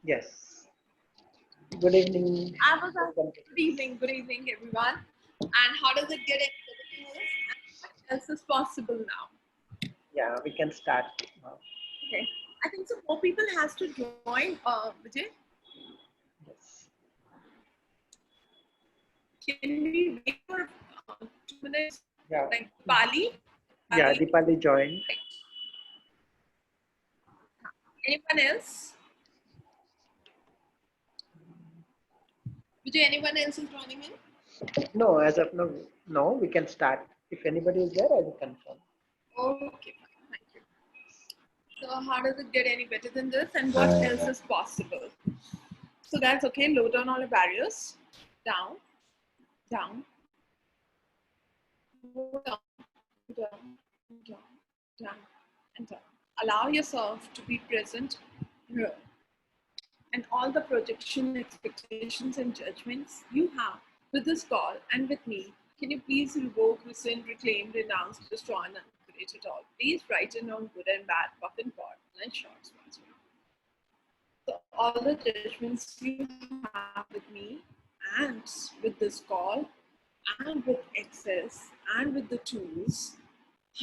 Yes. Good evening. I was Welcome to good evening, everyone. And how does it get into this? And what else is possible now? Yeah, we can start now. Okay, I think so. More people has to join. Vijay, Yes. can we wait for 2 minutes? Yeah. Like Bali, Yeah, Bali. Deepali joined. Anyone else? Vijay, anyone else is joining in? No, as of now, no, we can start. If anybody is there, I will confirm. Okay, fine. Thank you. So, how does it get any better than this? And what else is possible? So that's okay. Low down all the barriers. Down, down, down, down, down, down, and down. Allow yourself to be present here. And all the projection, expectations, and judgments you have with this call and with me, can you please revoke, rescind, reclaim, renounce, destroy, and uncreate it all? Please write it on good and bad, buck and pot, and short sponsor. So all the judgments you have with me and with this call and with access and with the tools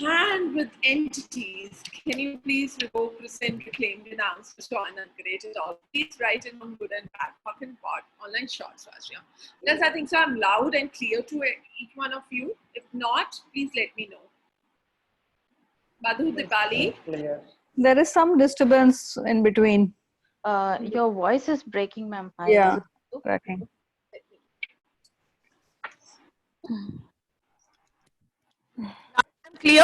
and with entities, can you please revoke, rescind, reclaim, denounce, destroy, and uncreate it all? Please write it on good and bad, puck and pot, online shorts, Swastika. Does I think so? I'm loud and clear to each one of you. If not, please let me know. Madhu Dipali. Clear. There is some disturbance in between. Your voice is breaking, ma'am. Hi, Yeah, this is cracking. I'm clear.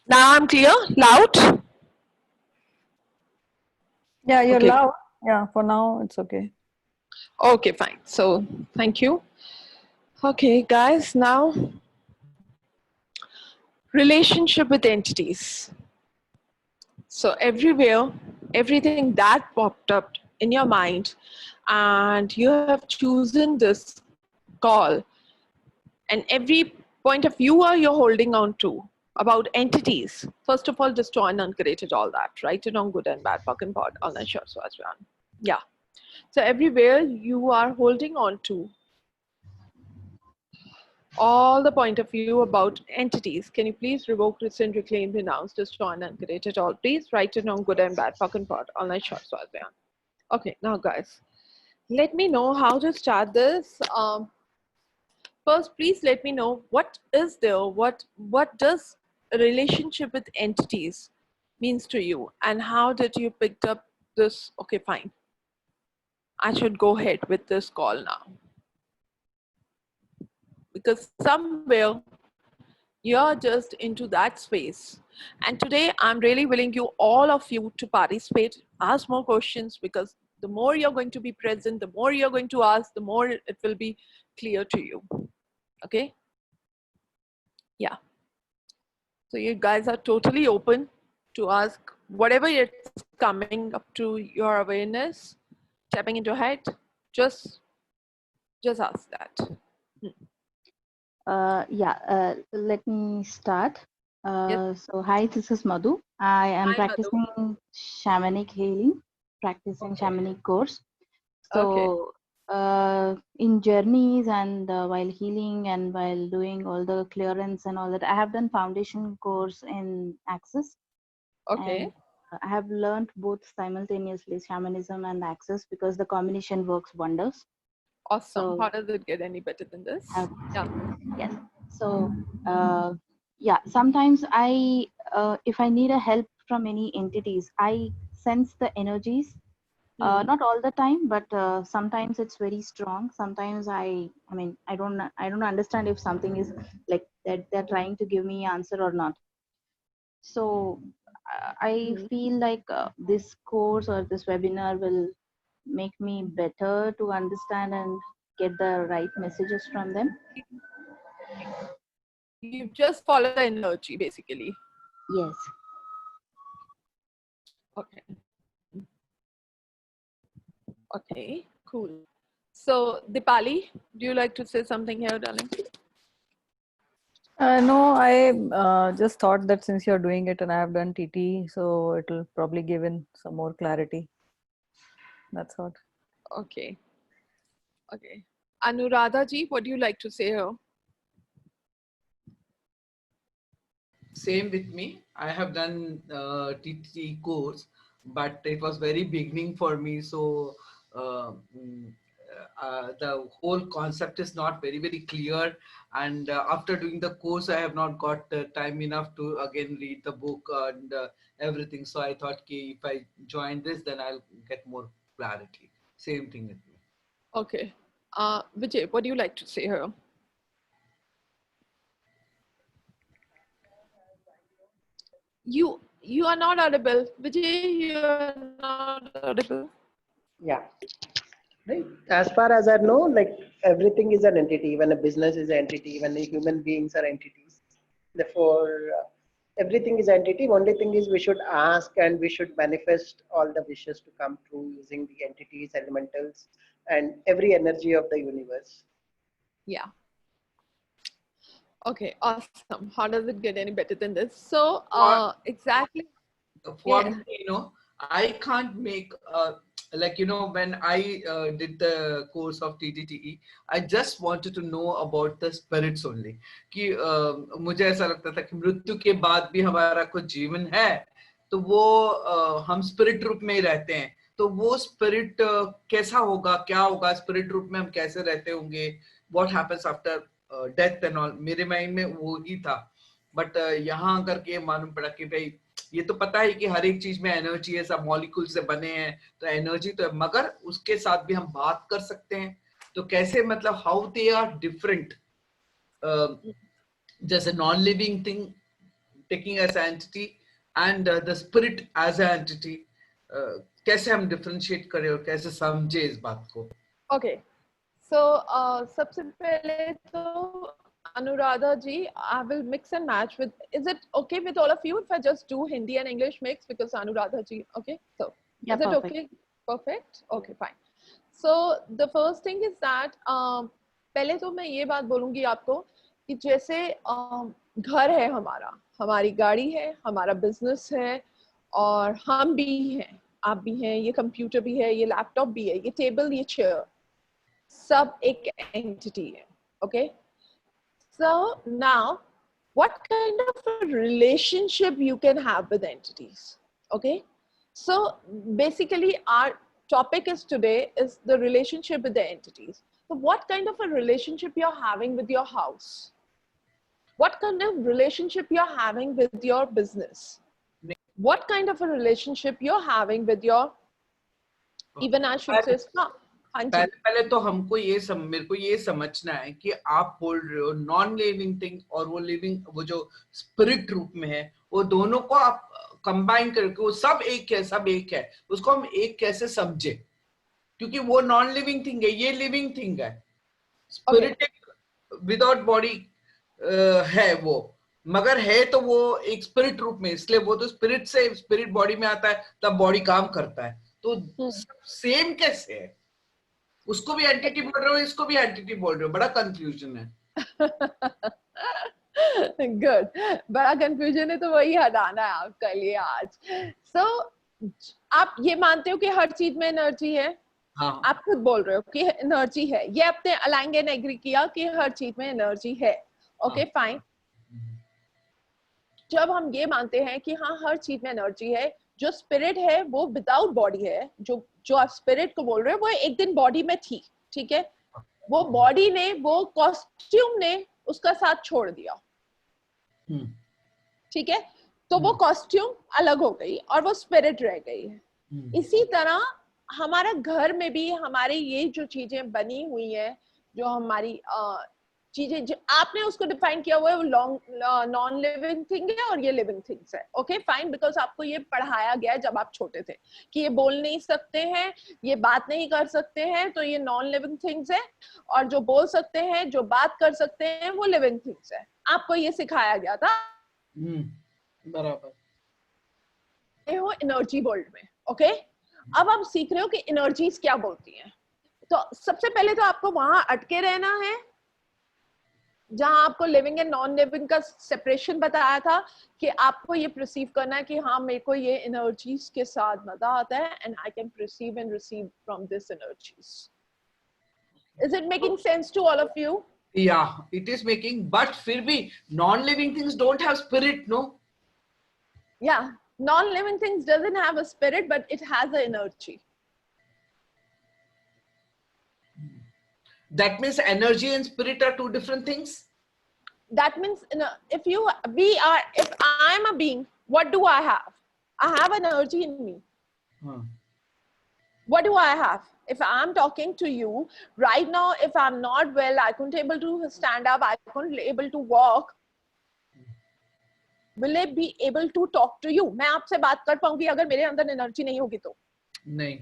Now I'm clear, loud. Yeah, you're Okay. loud. Yeah, for now it's okay. Okay, fine. So thank you. Okay, guys, now relationship with entities. So everywhere, everything that popped up in your mind, and you have chosen this call, and every point of view you're holding on to about entities. First of all, destroy and uncreate it, all that, right? And on good and bad, puck and pot, all that sure, so as well. Yeah. So everywhere you are holding on to all the point of view about entities. Can you please revoke, rescind, reclaim, renounce, destroy, and uncreate it all? Please write it on good and bad, fucking pot, all night short, so yeah. Okay, now guys, let me know how to start this. First, please let me know what is there, what does a relationship with entities means to you, and how did you pick up this? Okay, fine. I should go ahead with this call now. Because somewhere you're just into that space. And today I'm really willing you, all of you, to participate, ask more questions, because the more you're going to be present, the more you're going to ask, the more it will be clear to you. Okay? Yeah. So you guys are totally open to ask whatever it's coming up to your awareness, tapping into head, just ask that. Let me start. Yes. So, hi, this is Madhu. I am Hi, Madhu. practicing shamanic healing, practicing Okay. shamanic course. Okay. So, in journeys and while healing and while doing all the clearance and all that, I have done foundation course in Access, Okay. and I have learned both simultaneously, shamanism and Access, because the combination works wonders. Awesome. How So, does it get any better than this? have Yeah. yes. So, yeah, sometimes if I need a help from any entities, I sense the energies. Not all the time, but sometimes it's very strong. Sometimes I don't understand if something is like that they're trying to give me answer or not. So I feel like this course or this webinar will make me better to understand and get the right messages from them. You just follow the energy, basically. Yes. Okay. Okay, cool. So, Dipali, do you like to say something here, darling? No, I just thought that since you're doing it and I have done TT, so it'll probably give in some more clarity. That's all. Okay. Okay. Anuradha ji, what do you like to say here? Same with me. I have done TT course, but it was very beginning for me. So the whole concept is not very clear. And after doing the course, I have not got time enough to again read the book and everything. So I thought, if I join this, then I'll get more clarity. Same thing with me. Okay. Vijay, what do you like to say here? You are not audible. Vijay, you are not audible. Yeah. Right. As far as I know, like everything is an entity. Even a business is an entity. Even the human beings are entities. Therefore, everything is entity. Only thing is we should ask and we should manifest all the wishes to come true using the entities, elementals, and every energy of the universe. Yeah. Okay, awesome. How does it get any better than this? So, exactly. For Yeah. me, I can't make like when I did the course of TTTE, I just wanted to know about the spirits only. कि मुझे ऐसा लगता था कि मृत्यु के बाद भी हमारा कुछ जीवन है, तो वो हम स्पिरिट रूप में ही रहते हैं. तो वो स्पिरिट कैसा होगा, क्या होगा, स्पिरिट रूप में हम कैसे रहते होंगे, what happens after death and all, मेरे माइंड में वो ही था. बट यहाँ करके मालूम पड़ा कि भाई ये तो पता है कि हर एक चीज में एनर्जी है, सब मॉलिक्यूल से बने हैं, तो एनर्जी तो है, मगर उसके साथ भी हम बात कर सकते हैं. तो कैसे, मतलब हाउ दे आर डिफरेंट, जैसे non living thing taking as entity and the spirit as a entity, कैसे हम डिफरेंशिएट करें और कैसे समझे इस बात को. Okay. So, सबसे पहले तो Anuradha ji, I will mix and match with. Is it okay with all of you if I just do Hindi and English mix because Anuradha ji? Okay. So, Yeah, is it perfect. okay? Perfect. Okay, fine. So the first thing is that पहले तो मैं ये बात बोलूँगी आपको कि जैसे घर है हमारा, हमारी गाड़ी है, हमारा बिजनेस है, और हम भी हैं, आप भी हैं, ये कंप्यूटर भी है, ये लैपटॉप भी है, ये टेबल, ये चेयर, सब एक एंटिटी है. Okay. So now, what kind of a relationship you can have with entities? Okay. So basically our topic is today is the relationship with the entities. So what kind of a relationship you're having with your house? What kind of relationship you're having with your business? What kind of a relationship you're having with your, even I should say, पहले तो हमको मेरे को ये समझना है कि आप बोल रहे हो नॉन लिविंग थिंग और वो लिविंग, वो जो स्पिरिट रूप में है, वो दोनों को आप कंबाइन करके, वो सब एक है, सब एक है, उसको हम एक कैसे समझे, क्योंकि वो नॉन लिविंग थिंग है, ये लिविंग थिंग है. स्पिरिट विदाउट बॉडी है वो, मगर है तो वो एक स्पिरिट रूप में, इसलिए वो तो स्पिरिट से स्पिरिट बॉडी में आता है, तब बॉडी काम करता है. तो सेम कैसे है, उसको भी एंटिटी बोल रहे हो, इसको भी एंटिटी बोल रहे हो, बड़ा कंफ्यूजन है. गुड, बड़ा कंफ्यूजन है, तो वही हटाना है आपका लिए आज. सो आप ये मानते हो कि हर चीज में एनर्जी है? हाँ. आप खुद बोल रहे हो कि एनर्जी है, ये आपने अलाइंग एंड एग्री किया कि हर चीज में एनर्जी है. Okay, fine. जब हम ये मानते हैं कि हाँ हर चीज में एनर्जी है, जो स्पिरिट है वो विदाउट बॉडी है, जो आप स्पिरिट को बोल रहे हो वो एक दिन बॉडी में थी, ठीक है, वो बॉडी ने, वो कॉस्ट्यूम ने उसका साथ छोड़ दिया, ठीक है, तो वो कॉस्ट्यूम अलग हो गई और वो स्पिरिट रह गई है. इसी तरह हमारा घर में भी हमारी ये जो चीजें बनी हुई है, जो हमारी चीजें, जो आपने उसको डिफाइन किया हुआ है, वो नॉन लिविंग थिंग है और ये लिविंग थिंग्स है. ओके, फाइन, बिकॉज आपको ये पढ़ाया गया है जब आप छोटे थे कि ये बोल नहीं सकते हैं, ये बात नहीं कर सकते हैं, तो ये नॉन लिविंग थिंग्स है, और जो बोल सकते हैं, जो बात कर सकते हैं, वो लिविंग थिंग्स है. आपको ये सिखाया गया था. बराबर. हो एनर्जी वर्ल्ड में. ओके, अब आप सीख रहे हो कि एनर्जीज क्या बोलती हैं. तो सबसे पहले तो आपको वहां अटके रहना है जहां आपको लिविंग एंड नॉन लिविंग का सेपरेशन बताया था कि आपको ये परसीव करना है कि हाँ मेरे को ये एनर्जीज के साथ मजा आता है and I can perceive and receive from this energies. Is it making sense to all of you? Yeah, it is making, but फिर भी non-living things don't have spirit, no? Yeah, non-living things doesn't have a spirit, but it has an energy. That means energy and spirit are two different things. That means if I'm a being, what do I have? I have an energy in me. What do I have? If I'm talking to you right now, if I'm not well, I couldn't able to stand up, I couldn't able to walk, will I be able to talk to you? मैं आपसे बात कर पाऊंगी अगर मेरे अंदर energy नहीं होगी तो? नहीं.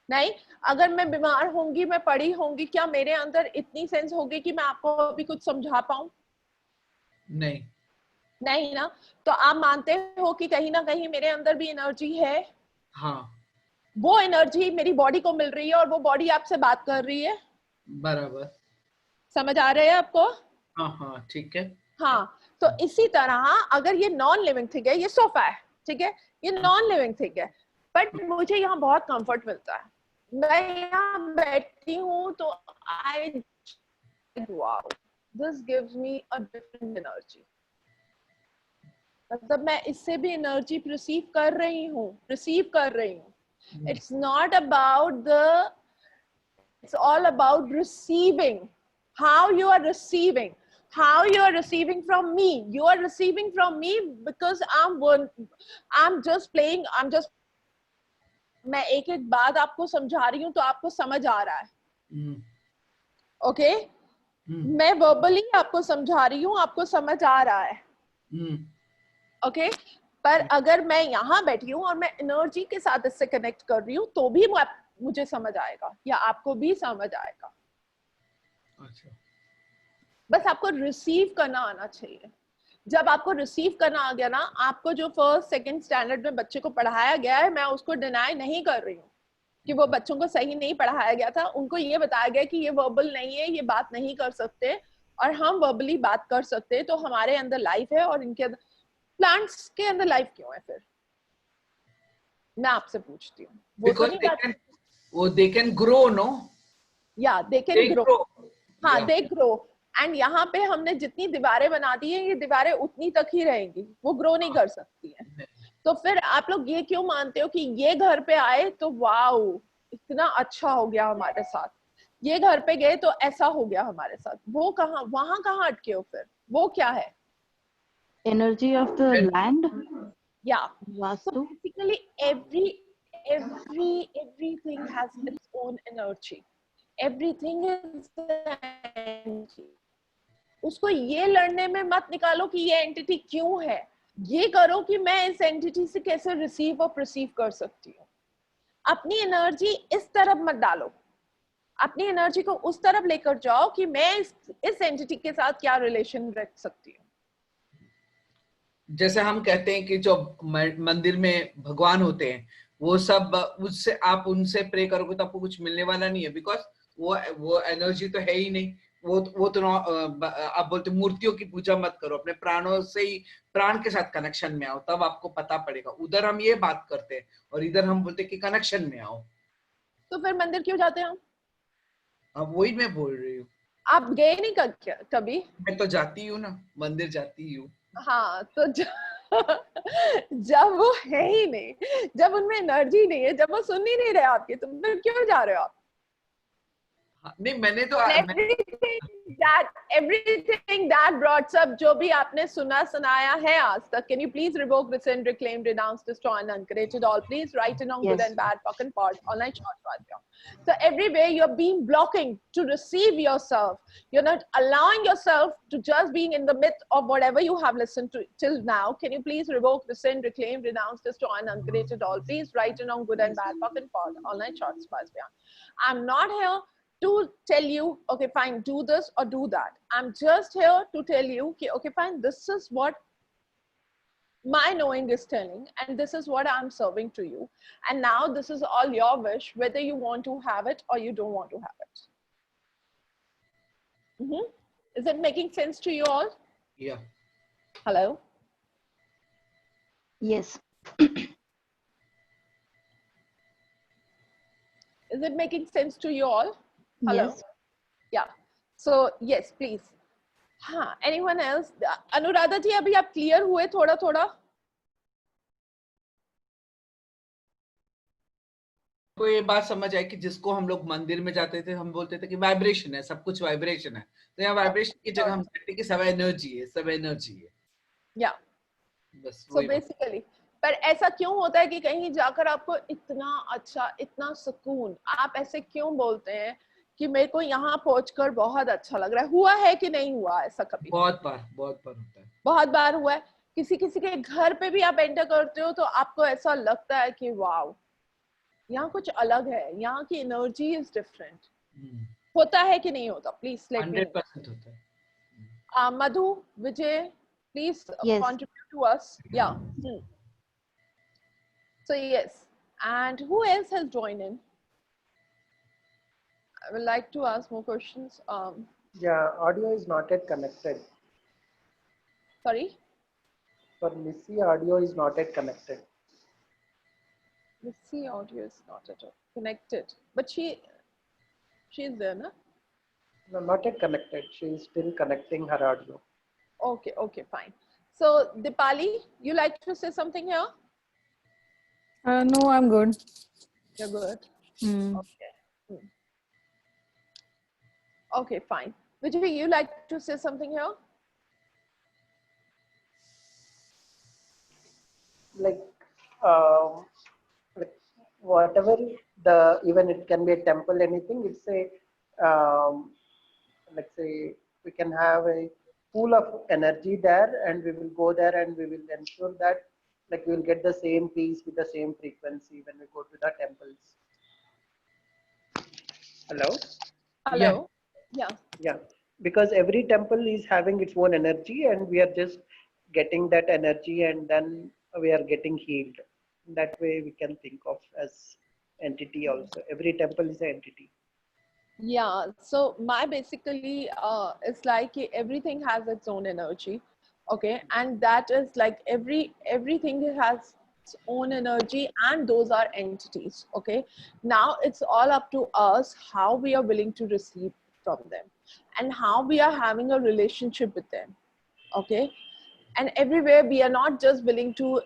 नहीं. अगर मैं बीमार होंगी, मैं पड़ी होंगी, क्या मेरे अंदर इतनी सेंस होगी कि मैं आपको अभी कुछ समझा पाऊं? नहीं. नहीं ना. तो आप मानते हो कि कहीं ना कहीं मेरे अंदर भी एनर्जी है? हाँ. वो एनर्जी मेरी बॉडी को मिल रही है और वो बॉडी आपसे बात कर रही है. बराबर. समझ आ रहा है आपको? हाँ हाँ ठीक है. हाँ. तो इसी तरह अगर ये नॉन लिविंग थिंग है, ये सोफा है, ठीक है, ये नॉन लिविंग थिंग है, बट मुझे यहाँ बहुत कंफर्ट मिलता है. मैं यहाँ बैठी हूँ तो I wow, this gives me a different energy. मतलब मैं इससे भी एनर्जी रिसीव कर रही हूँ. It's not about it's all about receiving. How you are receiving from me. You are receiving from me because I'm just playing. मैं एक एक बात आपको समझा रही हूँ तो आपको समझ आ रहा है. ओके. मैं वर्बली आपको समझा रही हूँ, आपको समझ आ रहा है. ओके. पर अगर मैं यहाँ बैठी हूँ और मैं एनर्जी के साथ इससे कनेक्ट कर रही हूँ तो भी मुझे समझ आएगा या आपको भी समझ आएगा. अच्छा. बस आपको रिसीव करना आना चाहिए. जब आपको रिसीव करना आ गया ना, आपको जो फर्स्ट सेकंड स्टैंडर्ड में बच्चे को पढ़ाया गया है, मैं उसको डिनाई नहीं कर रही हूँ कि वो बच्चों को सही नहीं पढ़ाया गया था. उनको ये बताया गया कि ये वर्बल नहीं है, ये बात नहीं कर सकते, और हम वर्बली बात कर सकते हैं. तो हमारे अंदर लाइफ है और इनके अंदर, प्लांट्स के अंदर लाइफ क्यों है फिर? मैं आपसे पूछती हूँ. वो तो नहीं they can grow, no? या दे कैन ग्रो. हाँ, दे ग्रो. एंड यहाँ पे हमने जितनी दीवारें बना दी है, ये दीवारें उतनी तक ही रहेंगी, वो ग्रो नहीं कर सकती है. तो फिर आप लोग ये क्यों मानते हो कि ये घर पे आए तो वाओ इतना अच्छा हो गया हमारे साथ, ये घर पे गए तो ऐसा हो गया हमारे साथ? वो कहाँ, वहां कहाँ अटके हो फिर? वो क्या है? Energy of the land. Yeah. So Vastu. basically everything has its own energy. Everything is energy. उसको ये लड़ने में मत निकालो कि ये एंटिटी क्यों है. ये करो कि मैं इस एंटिटी से कैसे रिसीव और परसीव कर सकती हूँ. अपनी एनर्जी इस तरफ मत डालो. अपनी एनर्जी को उस तरफ लेकर जाओ कि मैं इस एंटिटी के साथ क्या रिलेशन रख सकती हूँ. जैसे हम कहते हैं कि जो मंदिर में भगवान होते हैं, वो सब उससे आप उनसे प्रे करोगे तो आपको कुछ मिलने वाला नहीं है, बिकॉज वो एनर्जी तो है ही नहीं. वो तो आप बोलते मूर्तियों की पूजा मत करो, अपने प्राणों से ही, प्राण के साथ कनेक्शन में आओ, तब आपको पता पड़ेगा. उधर हम ये बात करते हैं और इधर हम बोलते हैं कि कनेक्शन में आओ. तो फिर मंदिर क्यों जाते हैं हम? अब वही मैं बोल रही हूँ. आप गए नहीं कभी? मैं तो जाती हूँ ना, मंदिर जाती हूँ. हाँ, तो जब वो है ही नहीं, जब उनमें एनर्जी नहीं है, जब वो सुन ही नहीं रहे आपकी, तो फिर क्यों जा रहे हो आप? नहीं, मैंने तो everything that brought up, जो भी आपने सुनाया है आज तक, can you please revoke, rescind, reclaim, renounce, destroy, and uncreate it all, please? Right and wrong, good Yes. and bad, fuck and part, online short. So everywhere you're being blocking to receive yourself. You're not allowing yourself to just being in the midst of whatever you have listened to till now. Can you please revoke, rescind, reclaim, renounce, destroy, and uncreate it all, please? Right and wrong, good and bad, fuck and part, online shorts, beyond. I'm not here to tell you, okay, fine, do this or do that. I'm just here to tell you, okay, fine, this is what my knowing is telling, and this is what I'm serving to you. And now this is all your wish, whether you want to have it or you don't want to have it. Is it making sense to you all? Yeah. Hello? Yes. Is it making sense to you all? Hello? Yes. Yeah. So, yes, please. हाँ, anyone else? Anuradha जी, अभी आप clear हुए थोड़ा थोड़ा? को ये बात समझ आई कि जिसको हम लोग मंदिर में जाते थे, हम बोलते थे कि वाइब्रेशन है, सब कुछ वाइब्रेशन है। तो यहाँ वाइब्रेशन की जगह हम कहते हैं कि सब एनर्जी है, सब एनर्जी है। Yeah. बस So वही बात। basically, पर ऐसा क्यों होता है कि कहीं जाकर आपको इतना अच्छा, इतना सुकून, आप ऐसे क्यों बोलते हैं कि मेरे को यहाँ पहुंचकर बहुत अच्छा लग रहा है? हुआ है कि नहीं हुआ ऐसा कभी? बहुत बार होता है। बहुत बार हुआ है। किसी किसी के घर पे भी आप एंटर करते हो तो आपको ऐसा लगता है कि वाओ, यहाँ कुछ अलग है, यहाँ की एनर्जी इज डिफरेंट। होता है कि नहीं होता? प्लीज लेट मी 100% होता है। No. Madhu, Vijay, please Yes. contribute to us. Yeah. So yes, and who else has joined in? I would like to ask more questions. Yeah, audio is not yet connected. Sorry, For Missy, audio is not yet connected. let's see. Audio is not at all connected, but she's there, na? No, not yet connected. She is still connecting her audio. Okay, okay, fine. So Dipali, you like to say something here? No, I'm good. You're good. Hmm. Okay. Okay, fine. Vijay, you like to say something here? Like, like whatever even it can be a temple, anything. It's let's say we can have a pool of energy there, and we will go there, and we will ensure that like we will get the same peace with the same frequency when we go to the temples. Hello. Hello. Yeah. Yeah, because every temple is having its own energy, and we are just getting that energy, and then we are getting healed. That way, we can think of as entity also. Every temple is an entity. Yeah, so my basically it's like everything has its own energy, okay, and that is like everything has its own energy, and those are entities, okay. Now it's all up to us how we are willing to receive from them, and how we are having a relationship with them, okay. And everywhere we are not just willing to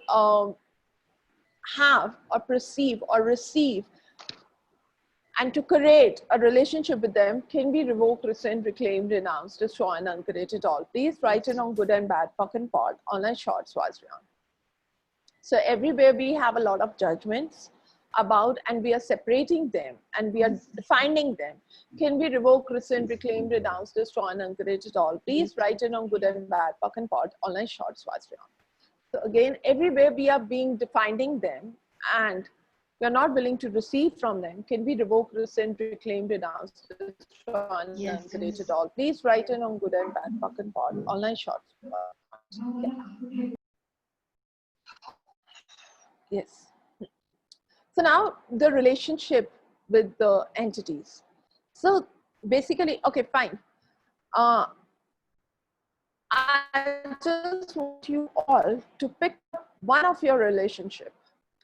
have or perceive or receive, and to create a relationship with them can be revoked, rescind, reclaimed, renounced, destroy, and uncreate it all. Please write in on good and bad, puck and pot, online short Swazian. So everywhere we have a lot of judgments about, and we are separating them, and we are finding them. Can be revoked, rescind, reclaimed, renounced, destroy, and uncreate it all. Please write in on good and bad, puck and pot, online short Swazian. So again, everywhere we are being defining them, and we are not willing to receive from them, can be revoked, rescind, reclaimed, renounced, destroyed, and Yes. uncreated all. Please write in on good and bad, puck and pot, online shorts. Yeah. Yes. So now the relationship with the entities. So basically, okay, fine. I just want you all to pick up one of your relationship.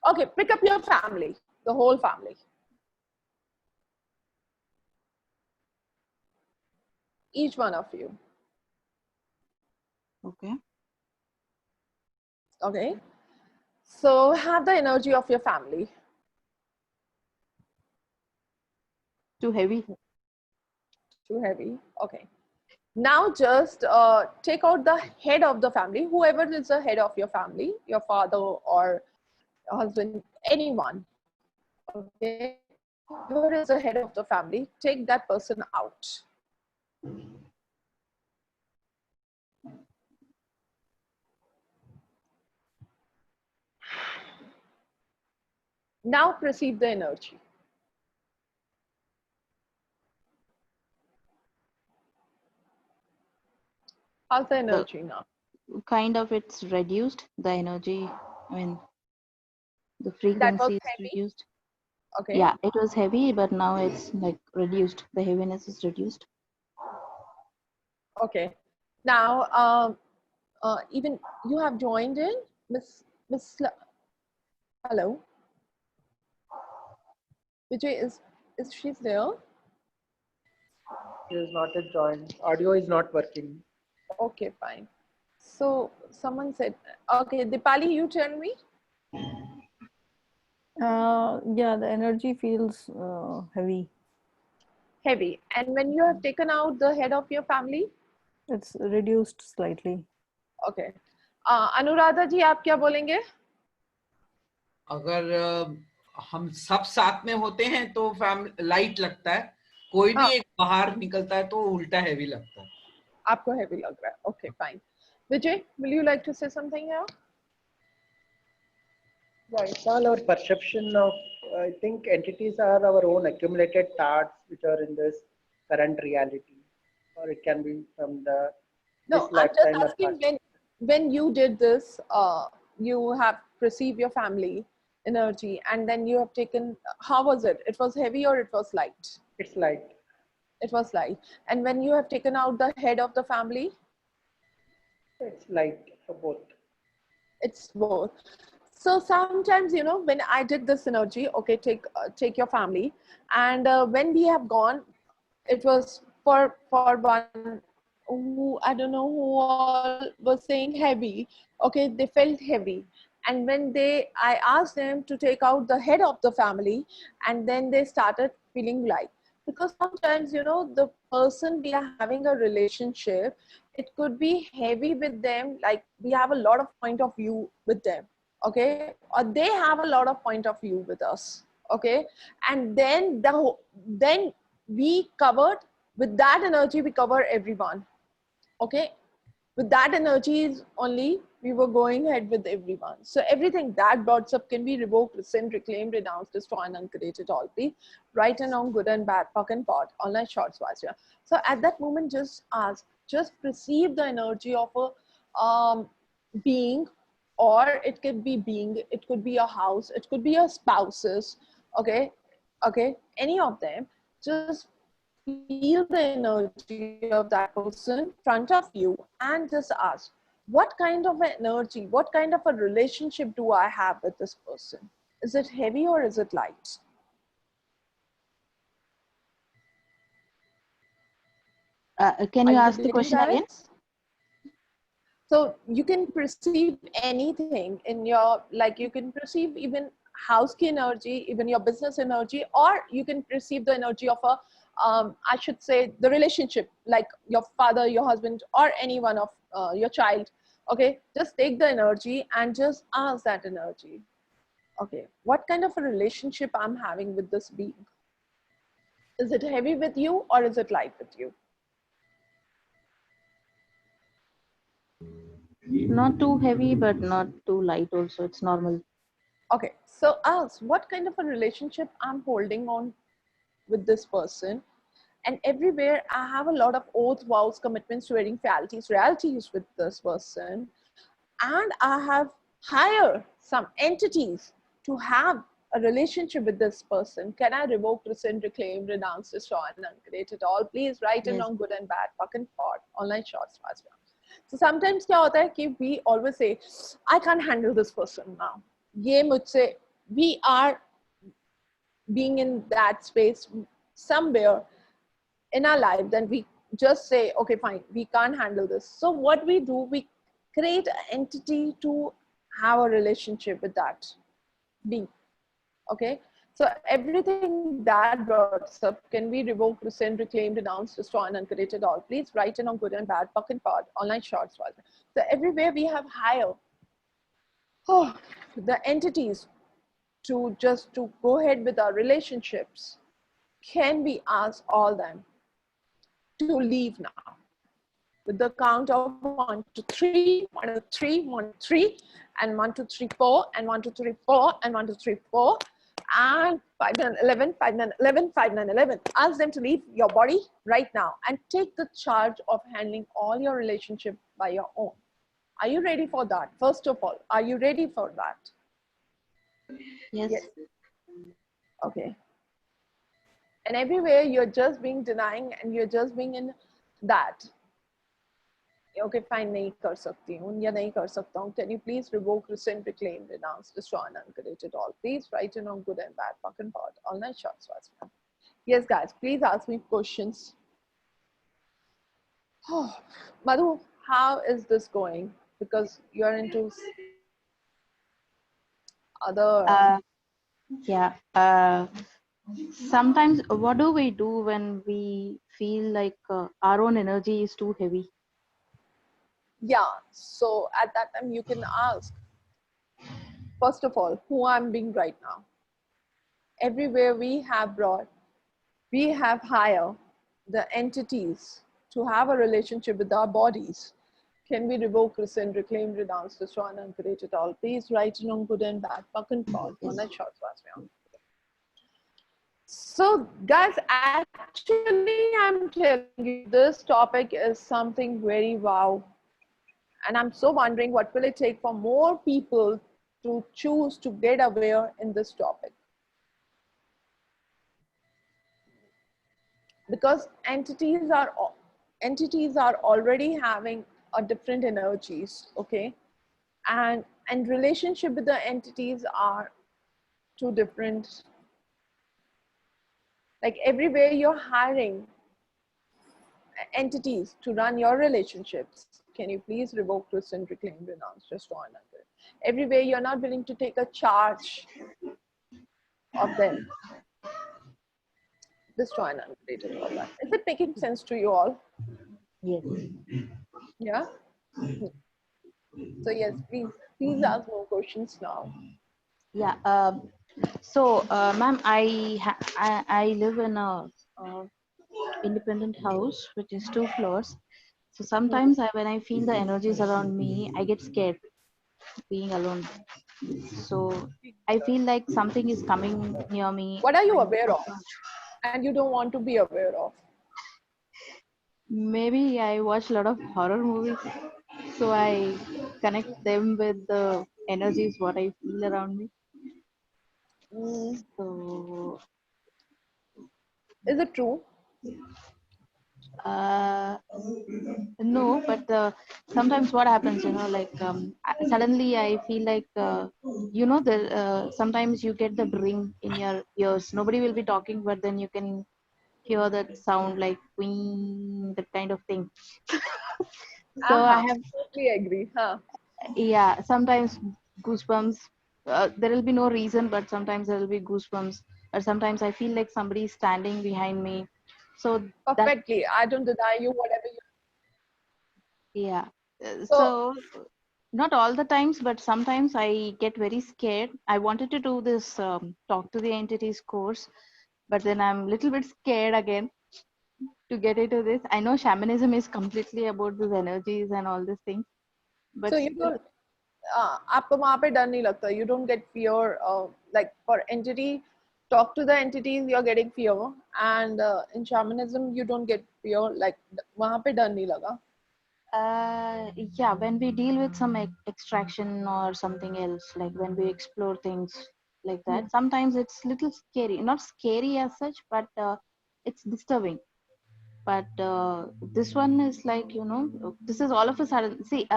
Okay, pick up your family, the whole family. Each one of you. Okay. Okay. So have the energy of your family. Too heavy. Too heavy. Okay. Now just take out the head of the family, whoever is the head of your family, your father or your husband, anyone. Okay. Whoever is the head of the family, take that person out. Now perceive the energy. How's the energy now? Kind of it's reduced. The energy, I mean, the That was frequency is heavy. reduced. Okay. Yeah, it was heavy, but now it's like reduced. The heaviness is reduced. Okay. Now, even you have joined in, hello, Vijay, is she there? It is not a joint. Audio is not working. Okay, fine. So someone said, okay, Dipali, you tell me. Yeah, the energy feels heavy. Heavy. And when you have taken out the head of your family, It's reduced slightly. okay. Anuradha ji आप क्या बोलेंगे? अगर हम सब साथ में होते हैं तो फैमिली लाइट लगता है, कोई भी हाँ. एक बाहर निकलता है तो उल्टा हैवी लगता है. आपको heavy लग रहा है. Okay, fine. Vijay, will you like to say something here? Yeah, it's all our perception of, I think entities are our own accumulated thoughts which are in this current reality, or it can be from this No, I'm just lifetime or asking past. when you did this, you have perceived your family energy, and then you have taken. How was it? It was heavy or it was light? It's light. It was light. And when you have taken out the head of the family, It's light for both. it's both. So sometimes, you know, when I did this energy, okay, take your family, and when we have gone, it was for one who I don't know who all was saying heavy. Okay, they felt heavy, and when I asked them to take out the head of the family, and then they started feeling light. Because sometimes, you know, the person we are having a relationship, it could be heavy with them, like we have a lot of point of view with them, okay, or they have a lot of point of view with us, okay, and then then we covered with that energy, we cover everyone, okay, with that energy is only we were going ahead with everyone. So everything that brought up can be revoked, rescind, reclaimed, renounced, destroyed, and uncreated all. Please right and wrong, good and bad, puck and pot, online shorts, Vajra. So at that moment, just ask, just perceive the energy of a being, or it could be being, it could be a house, it could be a spouses, okay, okay, any of them. Just feel the energy of that person in front of you and just ask, what kind of an energy, what kind of a relationship do I have with this person? Is it heavy or is it light? Can Are you you ask the getting question that? again? So you can perceive anything in your, like you can perceive even house key energy, even your business energy, or you can perceive the energy of a, I should say the relationship, like your father, your husband, or anyone of your child. Okay, just take the energy and just ask that energy. Okay, what kind of a relationship I'm having with this being? Is it heavy with you or is it light with you? Not too heavy, but not too light also. It's normal. Okay, so ask what kind of a relationship I'm holding on with this person. And everywhere I have a lot of oaths, vows, commitments, swearing, realities with this person. And I have hired some entities to have a relationship with this person. Can I revoke, rescind, reclaim, renounce, destroy, and uncreate it all? Please write in Yes. on good and bad, fuck and pot, online shorts, fast. So sometimes क्या होता है कि we always say, I can't handle this person now. ये मुझसे, we are being in that space somewhere in our life, then we just say, okay, fine, we can't handle this. So what we do, we create an entity to have a relationship with that being. Okay, so everything that brought up can be revoked, rescind, reclaimed, denounced, destroyed, and uncreated all. Please write in on good and bad, puck and pod, online shorts. So everywhere we have hired the entities to just to go ahead with our relationships. Can we ask all them to leave now? With the count of 1, 2, 3, 1, 2, 3, 1, 2, 3, and 1, 2, 3, 4, and 1, 2, 3, 4, and 1, 2, 3, 4, and 5, 9, 11, 5, 9, 11, 5, 9, 11. Ask them to leave your body right now and take the charge of handling all your relationship by your own. Are you ready for that? First of all, are you ready for that? Yes. Yes. Okay. And everywhere you're just being denying and you're just being in that. Okay fine, नहीं कर सकती हूँ या नहीं कर सकता हूँ, can you please revoke, rescind, reclaim, renounce, destroy and uncreate it all, please right in on good and bad, fuck and pot, all night shots was me. Yes guys, please ask me questions. Madhu, how is this going, because you're into other Yeah. Sometimes, what do we do when we feel like our own energy is too heavy? yeah, so at that time you can ask, first of all, who I'm being right now. Everywhere we have brought, we have hired the entities to have a relationship with our bodies. Can we revoke, rescind, reclaim, renounce, destroy, and uncreate it all? Please write it on good and bad, fuck and fall, on that short was me on. So guys, actually I'm telling you, this topic is something very wow. And I'm so wondering what will it take for more people to choose to get aware in this topic. Because entities are already having a different energies, okay, and relationship with the entities are two different. Like everywhere you're hiring entities to run your relationships, can you please revoke, rescind, reclaim, renounce, destroy, and undo? Everywhere you're not willing to take a charge of them, destroy and uncreate it all. That, is it making sense to you all? Yes. Yeah. So yes, please ask more questions now. Yeah. So, ma'am, I live in a independent house which is 2 floors. So sometimes when I feel the energies around me, I get scared being alone. So I feel like something is coming near me. What are you aware of and you don't want to be aware of? Maybe I watch a lot of horror movies, so I connect them with the energies what I feel around me. So Is it true? uh, no, but sometimes what happens, like suddenly I feel like the sometimes you get the ring in your ears. Nobody will be talking, but then you can hear that sound like wing, that kind of thing. So I Uh-huh. have, Totally agree. Huh? yeah, sometimes goosebumps. There will be no reason, but sometimes there will be goosebumps. Or sometimes I feel like somebody is standing behind me. So that, Perfectly. I don't deny you whatever you. yeah. So So not all the times, but sometimes I get very scared. I wanted to do this talk to the entities course, but then I'm a little bit scared again to get into this. I know shamanism is completely about these energies and all these things, so but you still, don't आपको वहाँ पे डर नहीं लगता, you don't get fear, like for entity, talk to the entities, you're getting fear, and in shamanism you don't get fear, like वहाँ पे डर नहीं लगा. yeah, when we deal with some extraction or something else, like when we explore things like that, sometimes it's little scary. Not scary as such, but it's disturbing. But this one is like, this is all of a sudden. See,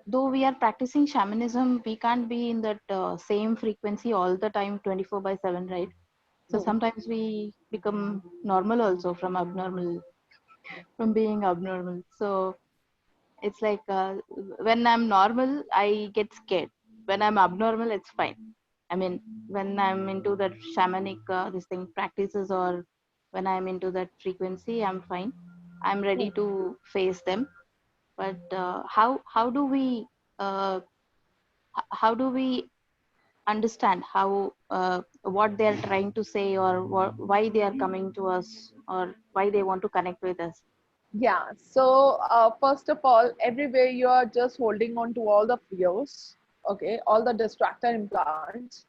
though we are practicing shamanism, we can't be in that same frequency all the time, 24/7, right? So sometimes we become normal also from being abnormal. So it's like when I'm normal, I get scared. When I'm abnormal, it's fine. I mean, when I'm into that shamanic this thing practices, or when I'm into that frequency, I'm fine. I'm ready to face them. But uh, how do we understand how what they are trying to say, or why they are coming to us, or why they want to connect with us? Yeah, so first of all, everywhere you are just holding on to all the fears, okay, all the distractor implants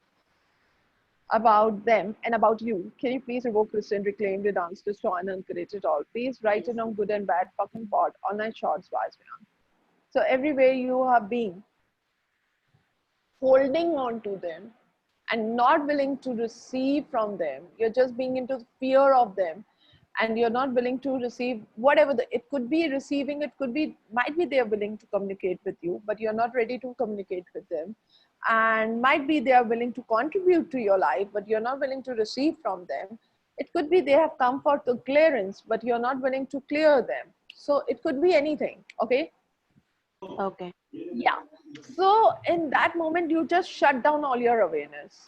about them and about you. Can you please revoke, rescind, reclaim, renounce, destroy, and uncreate it all? Please write it on good and bad, fucking pot, online shorts, wise man. So everywhere you have been holding on to them and not willing to receive from them, you're just being into fear of them. and you're not willing to receive whatever it could be receiving, it could be, might be they're willing to communicate with you, but you're not ready to communicate with them. And might be they are willing to contribute to your life, but you're not willing to receive from them. It could be they have come for the clearance, but you're not willing to clear them. So it could be anything, okay? Okay. Yeah. So in that moment, you just shut down all your awareness.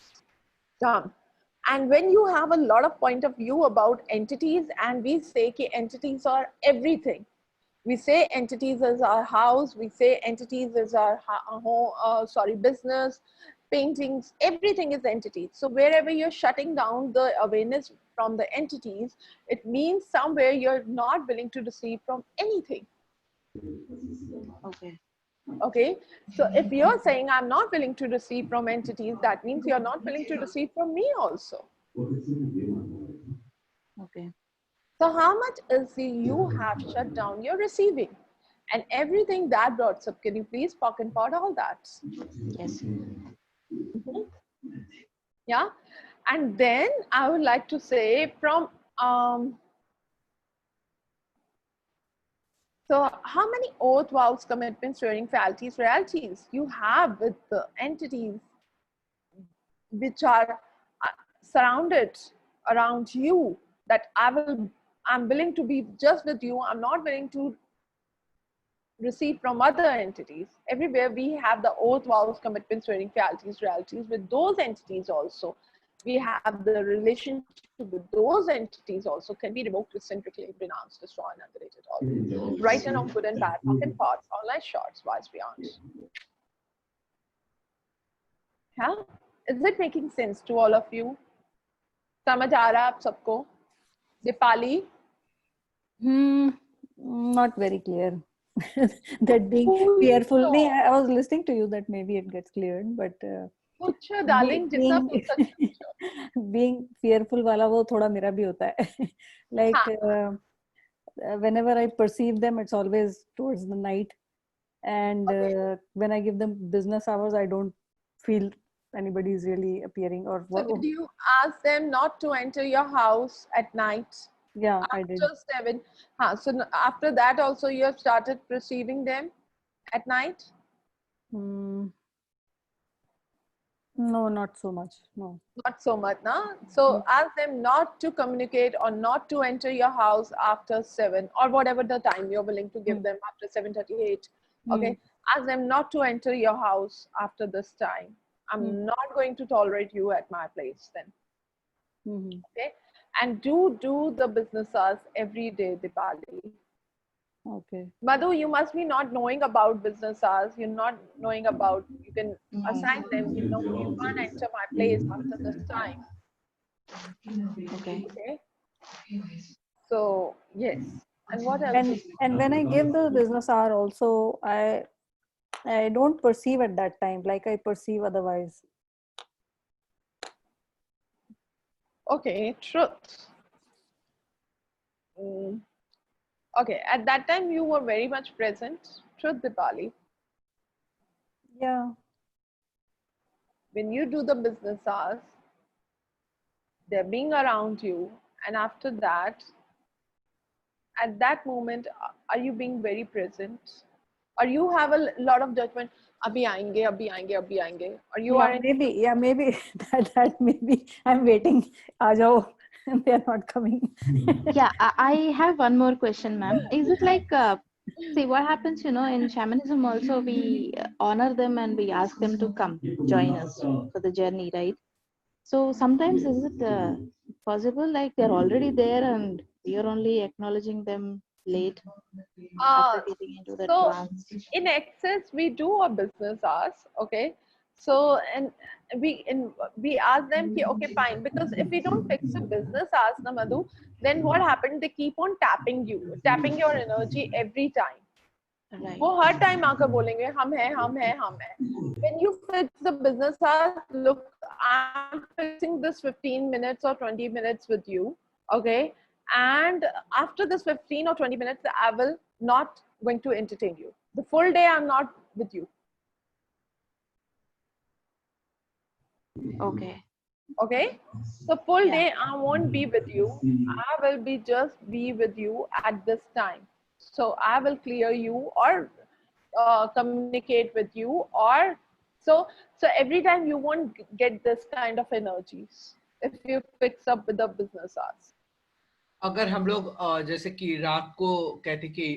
Done. And when you have a lot of point of view about entities, and we say that entities are everything. We say entities is our house, we say entities is our home, business, paintings, everything is entities. So wherever you're shutting down the awareness from the entities, it means somewhere you're not willing to receive from anything. Okay. Okay, so if you're saying I'm not willing to receive from entities, that means you're not willing to receive from me also. Okay. So how much is you have shut down your receiving? And everything that brought up, can you please pock and pot all that? Yes. Yeah, and then I would like to say from so how many oath, vows, commitments, swearing, realities you have with the entities which are surrounded around you, that I'm willing to be just with you, I'm not willing to receive from other entities. Everywhere we have the oath, vows, commitments, swearing, realities with those entities also. We have the relationship with those entities also can be revoked, rescinded, reclaimed, renounced, destroyed, annihilated, all. Right and wrong, good and bad, pocket and parts, online shorts, wise beyond. Yeah? Is it making sense to all of you? समझ आ रहा आप सबको? Deepali? Not very clear. That being fearful. No, I was listening to you that maybe it gets cleared, but पूछो darling, जितना पूछ सकते हो. being fearful वाला वो थोड़ा मेरा भी होता है. Like whenever I perceive them, it's always towards the night, and when I give them business hours, I don't feel anybody is really appearing or what. So did you ask them not to enter your house at night? Yeah, I did. After 7. So after that also you have started perceiving them at night? No, not so much. No. Not so much, no? So ask them not to communicate or not to enter your house after 7 or whatever the time you're willing to give them after 7:38. Okay. Ask them not to enter your house after this time. I'm not going to tolerate you at my place then. Okay. And do the business hours every day, Dipali. Okay. Madhu, you must be not knowing about business hours. You're not knowing about, you can assign them, you know, you can't enter my place after this time. Okay. Okay. So, yes. And what else? And when I give the business hour also, I don't perceive at that time like I perceive otherwise. Okay, truth. Okay, at that time you were very much present. Truth, Dipali. Yeah. When you do the business hours, they're being around you, and after that, at that moment, are you being very present? Or you have a lot of judgment, abhi aayenge, abhi aayenge, abhi aayenge. Or you are maybe that maybe I'm waiting. Aa jao. They are not coming. Yeah, I have one more question, ma'am. Is it like, see what happens, you know, in shamanism also we honor them and we ask them to come join us for the journey, right? So sometimes is it possible like they're already there and we are only acknowledging them late after getting into the trance? In excess, we do our business hours, okay? So, and we ask them, okay, fine, because if we don't fix the business hours, na Madhu, then what happened? They keep on tapping your energy every time. Right. वो हर time आकर बोलेंगे हम हैं. When you fix the business hours, look, I'm fixing this 15 minutes or 20 minutes with you, okay? And after this 15 or 20 minutes, I will not going to entertain you. The full day I'm not with you. Okay. Okay, so full Yeah. day I won't be with you. I will be just be with you at this time. So I will clear you or communicate with you, or so every time you won't get this kind of energies if you fix up with the business hours. अगर हम लोग जैसे कि रात को कहते कि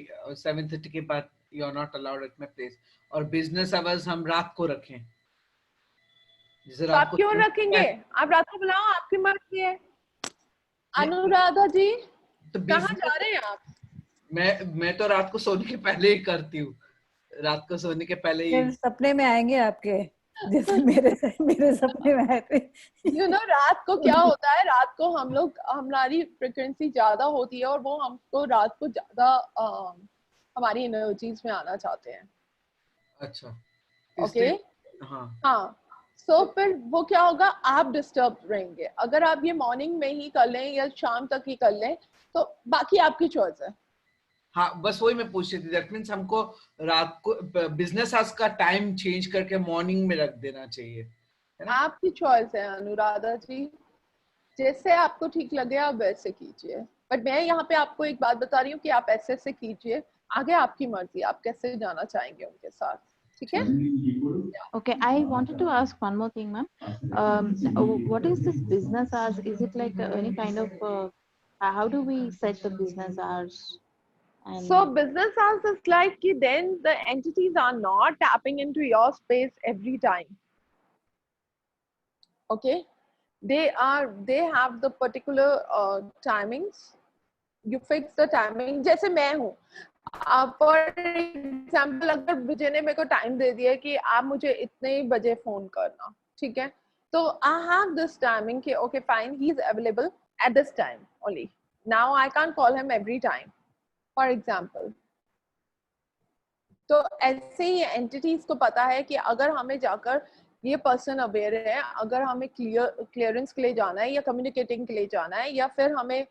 7:30 के बाद you are not allowed at my place, और बिजनेस आवर्स हम रात को रखें, जैसे तो रात आप को क्यों रखेंगे? आप रात को बुलाओ, आपकी मर्जी है। अनुराधा जी तो कहाँ जा बिजनेस, रहे हैं आप? मैं तो रात को सोने के पहले ही करती हूँ, रात को सोने के पहले ही। फिर सपने में आएंगे आपके, जैसे मेरे सपने में आए थे। रात को क्या होता है, रात को हम लोग हमारी फ्रिक्वेंसी ज्यादा होती है और वो हमको रात को ज्यादा हमारी एनर्जीज में आना चाहते हैं। अच्छा, ओके, इसलिए हाँ। हाँ, सो फिर वो क्या होगा, आप डिस्टर्ब रहेंगे। अगर आप ये मॉर्निंग में ही कर लें या शाम तक ही कर लें तो बाकी आपकी चॉइस है। हाँ, बस वही मैं पूछ रही थी, दैट मीन्स हमको रात को बिजनेस आवर्स का टाइम चेंज करके मॉर्निंग में रख देना चाहिए, है ना? आपकी चॉइस है अनुराधा जी, जैसे आपको ठीक लगे आप वैसे कीजिए। बट मैं यहाँ पे आपको एक बात बता रही हूँ कि आप ऐसे ऐसे कीजिए, आगे आपकी मर्जी, आप कैसे जाना चाहेंगे उनके साथ, ठीक है? Okay, I wanted to ask one more thing, ma'am. What is this business hours? Is it like any kind of how do we set the business hours? And So business hours is like कि then the entities are not tapping into your space every time. Okay, they have the particular timings. You fix the timing. जैसे मैं हूँ, for example अगर विजय ने मेरे को time दे दिया कि आप मुझे इतने ही बजे फोन करना, ठीक है, तो आई हैव दिस टाइमिंग कि okay fine, he is available at this time only. Now I can call him every time for example. तो ऐसे ही एंटिटीज को पता है कि अगर हमें जाकर ये पर्सन अवेयर है, अगर हमें क्लियरेंस के लिए जाना है या कम्युनिकेटिंग के लिए जाना है या फिर हमें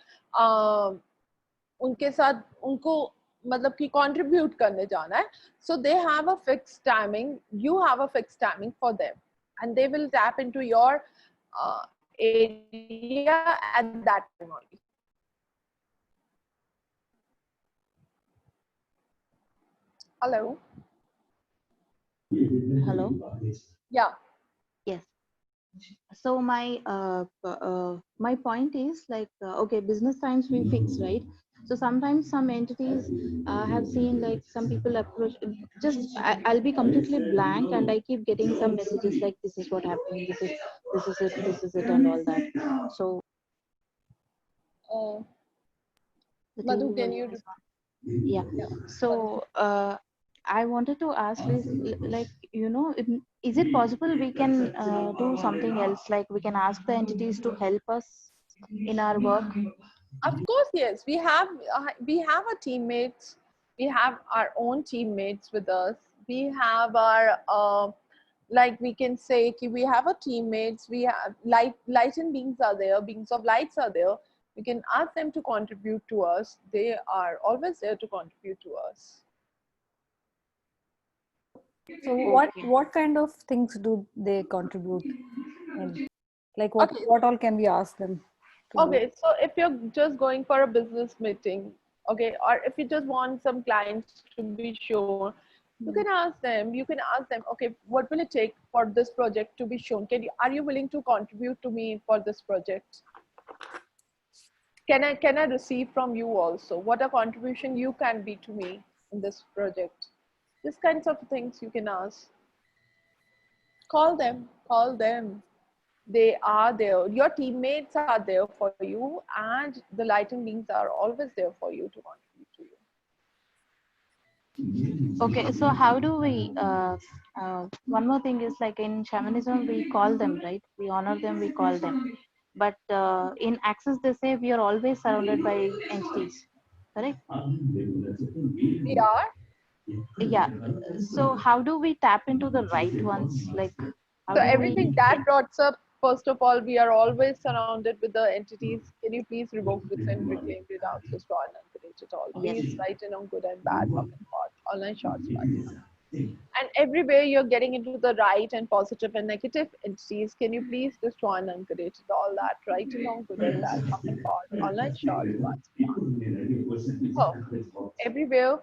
उनके साथ उनको मतलब कि कंट्रीब्यूट करने जाना है, so they have a fix timing, you have a fix timing for them and they will tap into your area at that time only. Hello, hello. या Yes. So my point is like okay, business times we fix, right? So sometimes some entities have seen like some people approach just I'll be completely blank and I keep getting some messages like this is what happened, this is it and all that. So the Madhu, TV can volume you is on. Yeah. So I wanted to ask is like is it possible we can do something else, like we can ask the entities to help us in our work? Of course, yes. We have our teammates. We have our own teammates with us. We have our like we can say ki we have our teammates. We have light and beings are there. Beings of lights are there. We can ask them to contribute to us. They are always there to contribute to us. So what kind of things do they contribute in? Like Okay. what all can we ask them to do? Okay, so if you're just going for a business meeting, okay, or if you just want some clients to be shown, you can ask them. You can ask them, okay, what will it take for this project to be shown? Are you willing to contribute to me for this project? Can I receive from you also? What a contribution you can be to me in this project? These kinds of things you can ask. Call them. Call them. They are there. Your teammates are there for you, and the light and beings are always there for you to contribute to you. Okay, so how do we one more thing is like in shamanism we call them, right? We honor them, we call them, but in access they say we are always surrounded by entities, correct? We are. Yeah, so how do we tap into the right ones, like how So do everything we that brought up, first of all, we are always surrounded with the entities. Can you please revoke, rescind, reclaim, renounce, destroy, and annihilate it all? Yes. Please write in on good and bad, fucking hot. Online shots, buddy. and everywhere you're getting into the right and positive and negative entities. Can you please destroy and uncreate all that, right and wrong, good and bad, mom and god, online short, what's beyond. So everywhere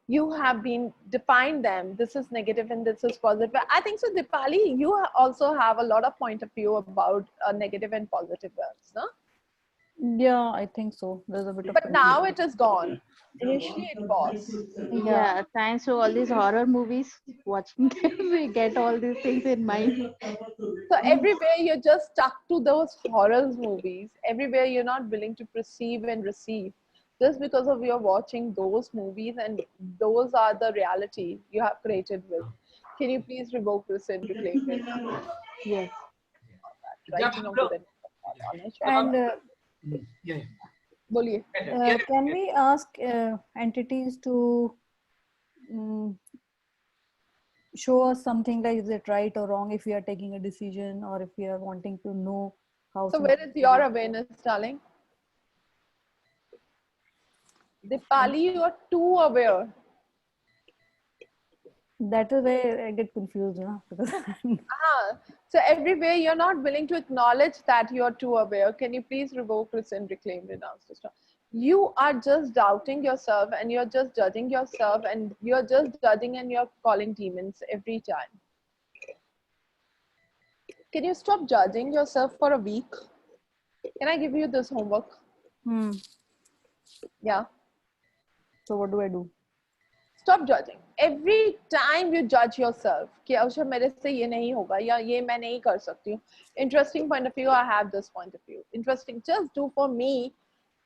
you have been defined them. This is negative and this is positive. I think so, Dipali, you also have a lot of point of view about negative and positive words, no? Yeah, I think so. There's a bit of But now it is gone. Initially it was. Yeah, thanks to all these horror movies, watching them, we get all these things in mind. So everywhere you're just stuck to those horror movies. Everywhere you're not willing to perceive and receive. Just because of you're watching those movies and those are the reality you have created with. Can you please revoke, rescind, reclaim it now? Yes. Right? जब You know, हम good लोग and bad, honest, short. And yeah, बोलिए. can we ask entities to show us something like, is it right or wrong, if we are taking a decision or if we are wanting to know how So something where is your awareness, darling? Dipali, you are too aware. that is where I get confused, you know, because So everywhere you're not willing to acknowledge that you're too aware. Can you please revoke, rescind, reclaim, renounce, destroy? You are just doubting yourself and you're just judging yourself and you're just judging and you're calling demons every time. Can you stop judging yourself for a week? Can I give you this homework? Yeah. so what do I do? Stop judging. Every time you judge yourself कि अच्छा मेरे से ये नहीं होगा या ये मैं नहीं कर सकती हूँ. Interesting point of view, I have this point of view. Interesting, just do for me.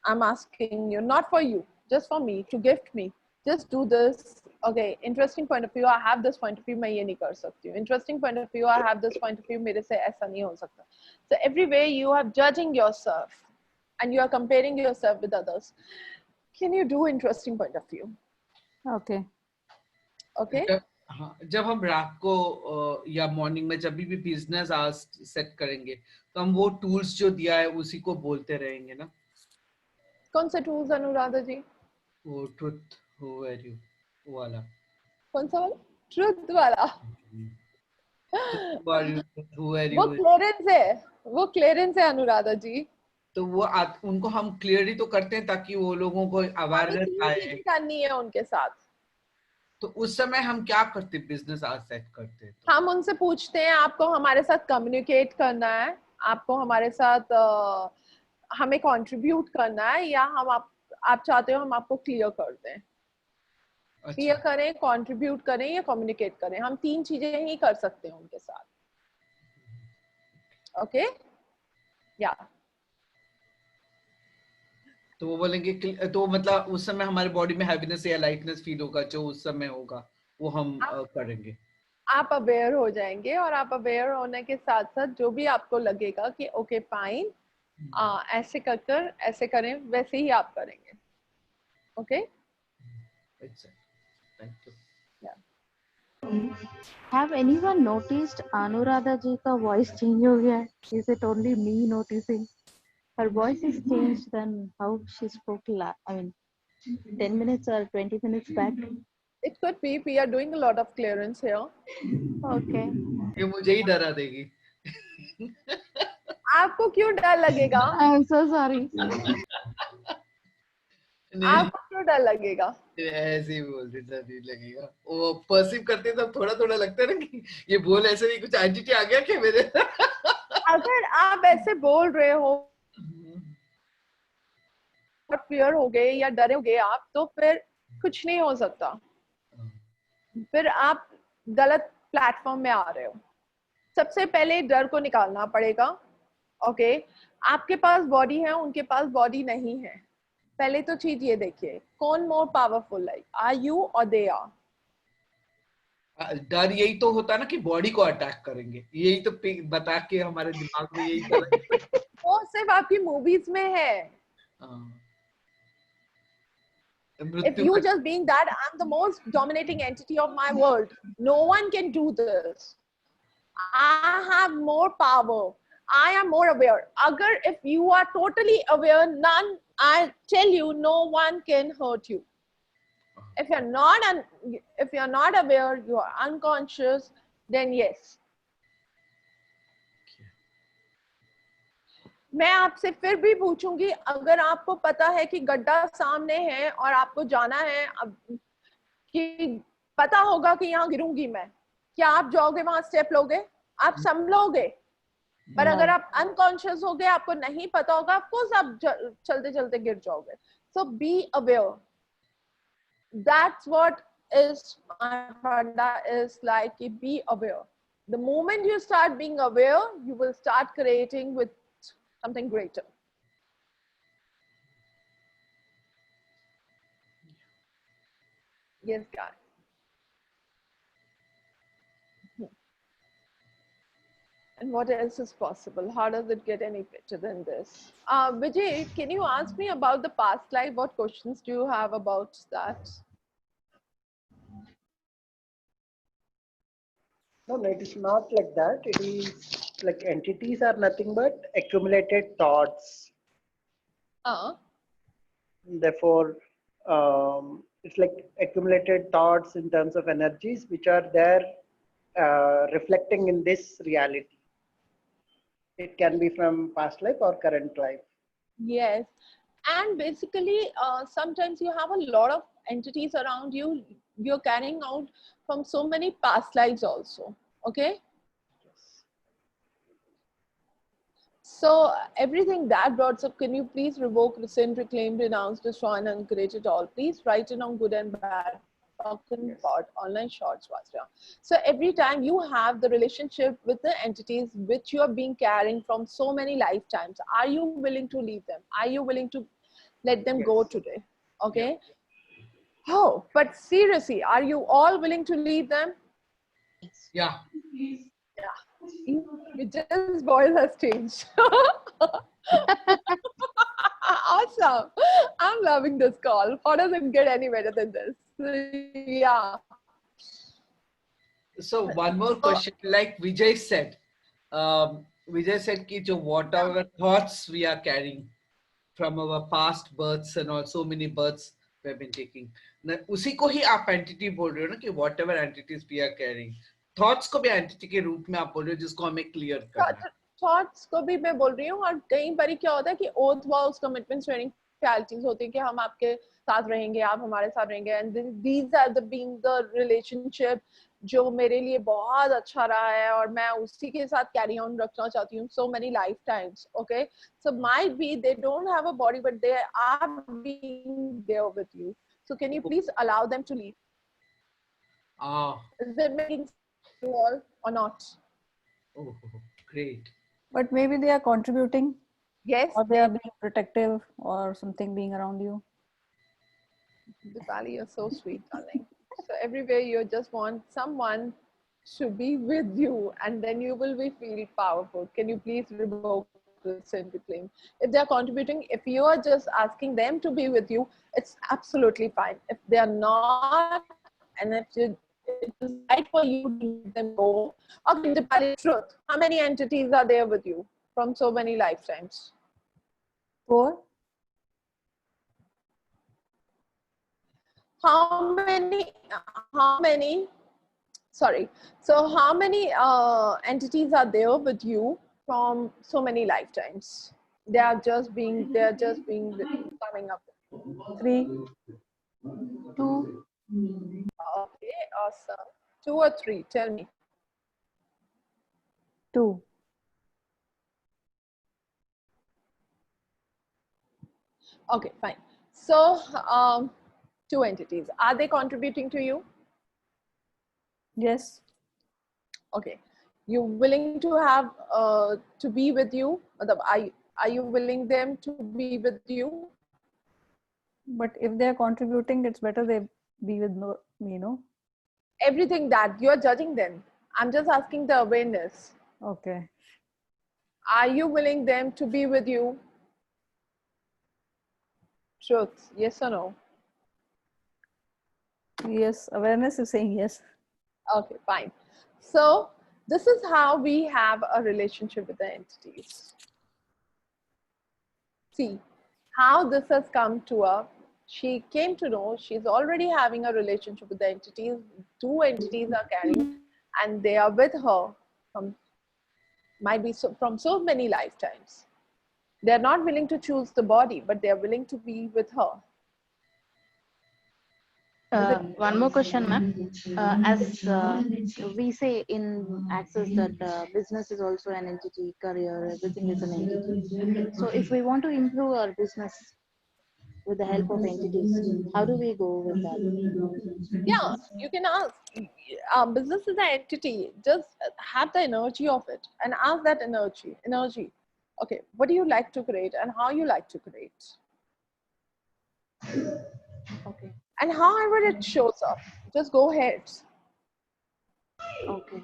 I'm asking you, not for you, just for me, to gift me. Just do this. Okay, interesting point of view, I have this point of view, मैं ये नहीं कर सकती हूँ. Interesting point of view, I have this point of view, मेरे से ऐसा नहीं हो सकता. So everywhere you are judging yourself and you are comparing yourself with others. Can you do interesting point of view? Okay. Okay. हाँ, जब हम रात को या मॉर्निंग में जब भी बिजनेस आवर्स सेट करेंगे तो हम वो टूल्स जो दिया है उसी को बोलते रहेंगे ना. कौन सा टूल्स अनुराधा जी? वो ट्रुथ हु आर यू वो वाला. कौन सा वाला? ट्रुथ वाला. Who are you? Who are you? वो क्लियरेंस है अनुराधा जी. तो वो उनको हम क्लियरली तो करते हैं ताकि वो लोगों को अवेयरनेस आए. करनी है उनके साथ. तो उस समय हम क्या करते, बिजनेस आज सेट करते हैं तो हम उनसे पूछते हैं आपको हमारे साथ कम्युनिकेट करना है, आपको हमारे साथ हमें कंट्रीब्यूट करना है या हम आप चाहते हो हम आपको क्लियर कर दें. क्लियर करें, कंट्रीब्यूट करें या कम्युनिकेट करें. हम 3 चीजें ही कर सकते हैं उनके साथ. ओके या तो वो बोलेंगे तो मतलब उस समय हमारे बॉडी में हैप्पीनेस या लाइटनेस फील होगा, जो उस समय होगा वो हम करेंगे. आप अवेयर हो जाएंगे और आप अवेयर होने के साथ साथ जो भी आपको लगेगा कि ओके फाइन, ऐसे कर ऐसे करें, वैसे ही आप करेंगे. Okay. Thank you. Have anyone noticed Anuradha ji का voice change हो गया? Is it only me noticing? Her voice is changed than how she spoke 10 minutes or 20 minutes back. It could be we are doing a lot of clearance here. Okay. ये मुझे ही डरा देगी. आपको क्यों डर लगेगा? I am so sorry. आपको क्यों डर लगेगा? ऐसे ही बोल रही, डर नहीं लगेगा. वो परसीव करते तब थोड़ा थोड़ा लगता है ना कि ये बोल ऐसे नहीं, कुछ एंटिटी आ गया क्या मेरे. अगर आप ऐसे बोल रहे हो और क्लियर हो गए या डरे हो गए आप, तो फिर कुछ नहीं हो सकता. फिर आप गलत प्लेटफॉर्म में आ रहे हो. सबसे पहले डर को निकालना पड़ेगा. ओके. आपके पास बॉडी है, उनके पास बॉडी नहीं है. पहले तो चीज ये देखिए, कौन मोर पावरफुल है, आर यू और दे आर. डर यही तो होता है ना कि बॉडी को अटैक करेंगे, यही तो बता के हमारे दिमाग में यही चला. वो सिर्फ आपकी मूवीज में है. If you just being that I'm the most dominating entity of my world, no one can do this. I have more power. I am more aware. Agar if you are totally aware, I tell you, no one can hurt you. If you're not aware, you are unconscious, then yes. मैं आपसे फिर भी पूछूंगी, अगर आपको पता है कि गड्ढा सामने है और आपको जाना है, अब कि पता होगा कि यहाँ गिरूंगी मैं, क्या आप जाओगे वहां, स्टेप लोगे, आप संभलोगे? पर अगर आप अनकॉन्शियस हो गए, आपको नहीं पता होगा, ऑफकोर्स आप चलते चलते गिर जाओगे. So be aware. That's what is my funda is like, be aware. The moment you start being aware, you will start creating with something greater. Yes, guys. And what else is possible? How does it get any better than this? Vijay, can you ask me about the past life? What questions do you have about that? No, it is not like that. It is like entities are nothing but accumulated thoughts. Therefore, it's like accumulated thoughts in terms of energies which are there reflecting in this reality. It can be from past life or current life. Yes. And basically, sometimes you have a lot of entities around you. You're carrying out from so many past lives also. Okay. Yes. So everything that brought up, can you please revoke, rescind, reclaim, renounce, destroy, and uncreate it all? Please write it on good and bad, token, pod, online shorts, Vasya. So every time you have the relationship with the entities which you have been carrying from so many lifetimes, are you willing to leave them? Are you willing to let them go today? Okay. Oh, but seriously, are you all willing to leave them? Yeah. Yeah. Vijay's voice has changed. Awesome. I'm loving this call. How does it get any better than this? Yeah. So one more question, like Vijay said कि जो whatever thoughts we are carrying from our past births and all, so many births we have been taking, उसी को ही आप entity बोल रहे हो ना, कि whatever entities we are carrying, thoughts को भी entity के रूप में आप बोल रहे हो, जिसको हमें clear करना है. थॉट्स को भी मैं बोल रही हूँ, और कई बार क्या होता है कि oath walls, commitment, swearing, realities होती है कि हम आपके साथ रहेंगे, आप हमारे साथ रहेंगे, and these are the being the relationship जो मेरे लिए बहुत अच्छा रहा है और मैं उसी के साथ कैरी ऑन रखना चाहती हूँ so many life times. Okay, so might be they don't have a body but they are being there with you. So can you please allow them to leave? Is it making sense to all or not? Oh, great. But maybe they are contributing. Yes, or they are being protective or something being around you. Dipali, you're so sweet, darling. So everywhere you just want someone to be with you, and then you will be feel powerful. Can you please revoke this and reclaim? If they are contributing, if you are just asking them to be with you, it's absolutely fine. If they are not, and if it is right for you to let them go. Okay, Dipali, truth. How many entities are there with you from so many lifetimes? 4. How many, sorry, so how many entities are there with you from so many lifetimes? They are just being coming up. 3. 2. Okay, awesome. 2 or 3, tell me. 2. Okay, fine. So 2 entities, are they contributing to you? Yes. Okay, you willing to have to be with you? Are you willing them to be with you? But if they are contributing, it's better they be with me, no? Everything that you are judging them. I'm just asking the awareness. Okay. Are you willing them to be with you? Truth, yes or no? Yes, awareness is saying yes. Okay, fine. So this is how we have a relationship with the entities. See how this has come to a She came to know she's already having a relationship with the entities. Two entities are carrying, and they are with her from might be from so many lifetimes. They're not willing to choose the body, but they're willing to be with her. One more question, ma'am. As we say in Access that business is also an entity, career, everything is an entity. So if we want to improve our business with the help of entities, how do we go with that? Yeah, you can ask. Business is an entity. Just have the energy of it and ask that energy. Okay, what do you like to create and how you like to create? Okay. And however it shows up, just go ahead. Okay.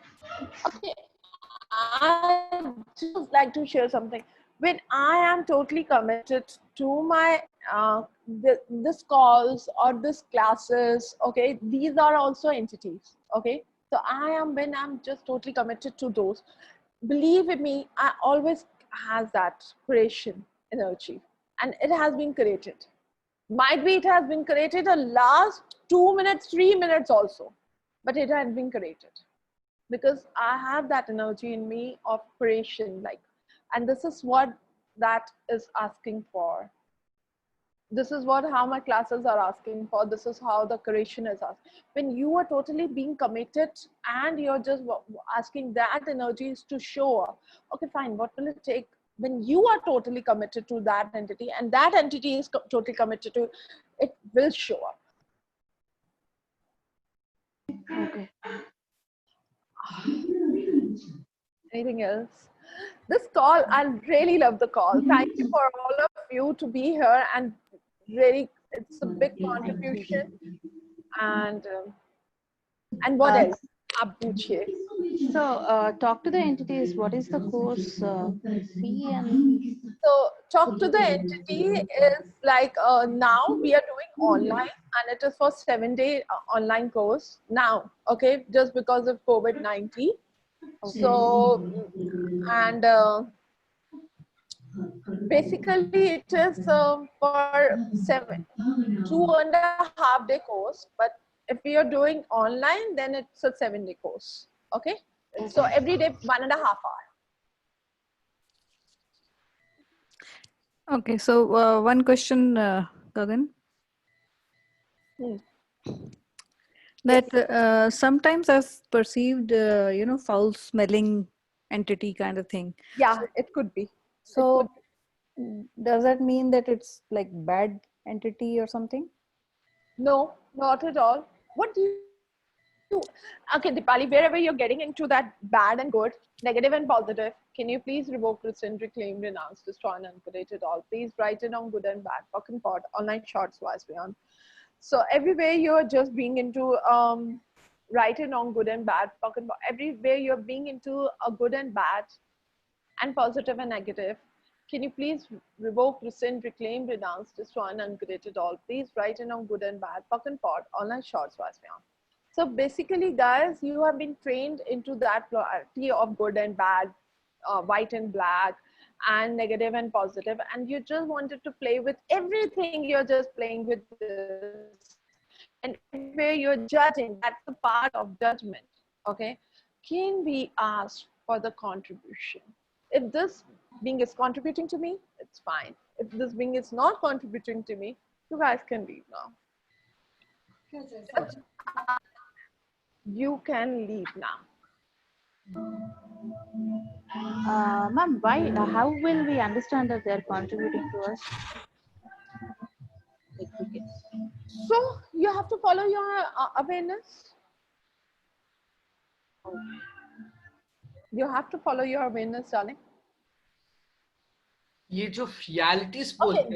Okay, I just like to share something. When I am totally committed to my this calls or this classes, okay, these are also entities. Okay, so when I'm just totally committed to those. Believe in me, I always has that creation energy, and it has been created. Might be it has been created the last 2 minutes, 3 minutes also, but it has been created because I have that energy in me of creation, like, and this is what that is asking for. This is what how my classes are asking for. This is how the creation is asked. When you are totally being committed and you're just asking that energies to show up. Okay, fine. What will it take? When you are totally committed to that entity and that entity is totally committed to it, will show up. Okay. Anything else? This call, I really love the call. Thank you for all of you to be here, and really, it's a big contribution. And what else? Aap पूछिए. So talk to the entities. What is the course fee and So talk to the entity is like now we are doing online, and it is for 7-day online course now. Okay, just because of COVID-19. So and basically it is for 2.5-day course, but if we are doing online, then it's a 7-day course. Okay, so every day 1.5 hours. Okay, so one question, Gagan. That sometimes I've perceived, foul-smelling entity kind of thing. Yeah, it could be. So does that mean that it's like bad entity or something? No, not at all. What do you? Okay, Dipali, wherever you're getting into that bad and good, negative and positive, can you please revoke, rescind, reclaim, renounce, destroy, and uncreate it all? Please write it on good and bad, fuck and pot, online shorts, wise beyond. So everywhere you're just being into right and wrong, good and bad, fuck and pot, everywhere you're being into a good and bad, and positive and negative. Can you please revoke, rescind, reclaim, renounce, destroy, and uncreate it all? Please write in on good and bad, puck and pot, online shorts, was beyond. So basically, guys, you have been trained into that polarity of good and bad, white and black, and negative and positive, and you just wanted to play with everything. You're just playing with this, and where you're judging, that's the part of judgment. Okay, can we ask for the contribution? If this being is contributing to me, it's fine. If this being is not contributing to me, you guys can leave now. You can leave now. ma'am, why? How will we understand that they're contributing to us? So you have to follow your awareness. You have to follow your awareness, darling. ये जो realities Okay, बोलते हैं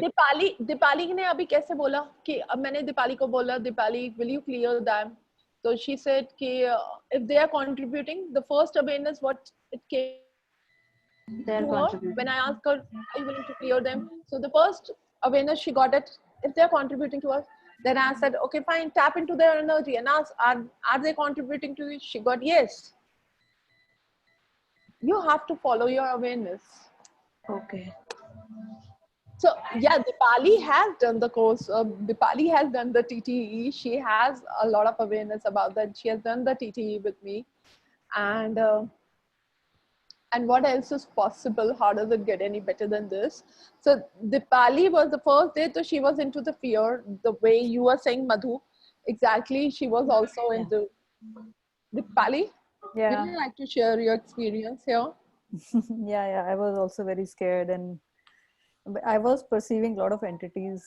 दीपाली ने अभी कैसे बोला कि अब मैंने दीपाली को बोला Deepali will you clear them? So she said कि if they are contributing, the first awareness what it came They're to her contributing. when I asked her, are you willing to clear them? So the first awareness she got it, if they're contributing to us, then I said, okay, fine, tap into their energy and ask, are they contributing to you? She got yes. You have to follow your awareness. Okay. So yeah, Dipali has done the course. Dipali has done the TTE. She has a lot of awareness about that. She has done the TTE with me, and what else is possible? How does it get any better than this? So Dipali was the first day, so she was into the fear. The way you were saying, Madhu, exactly. She was also into Dipali. Would Yeah. you like to share your experience here? Yeah, I was also very scared, and I was perceiving a lot of entities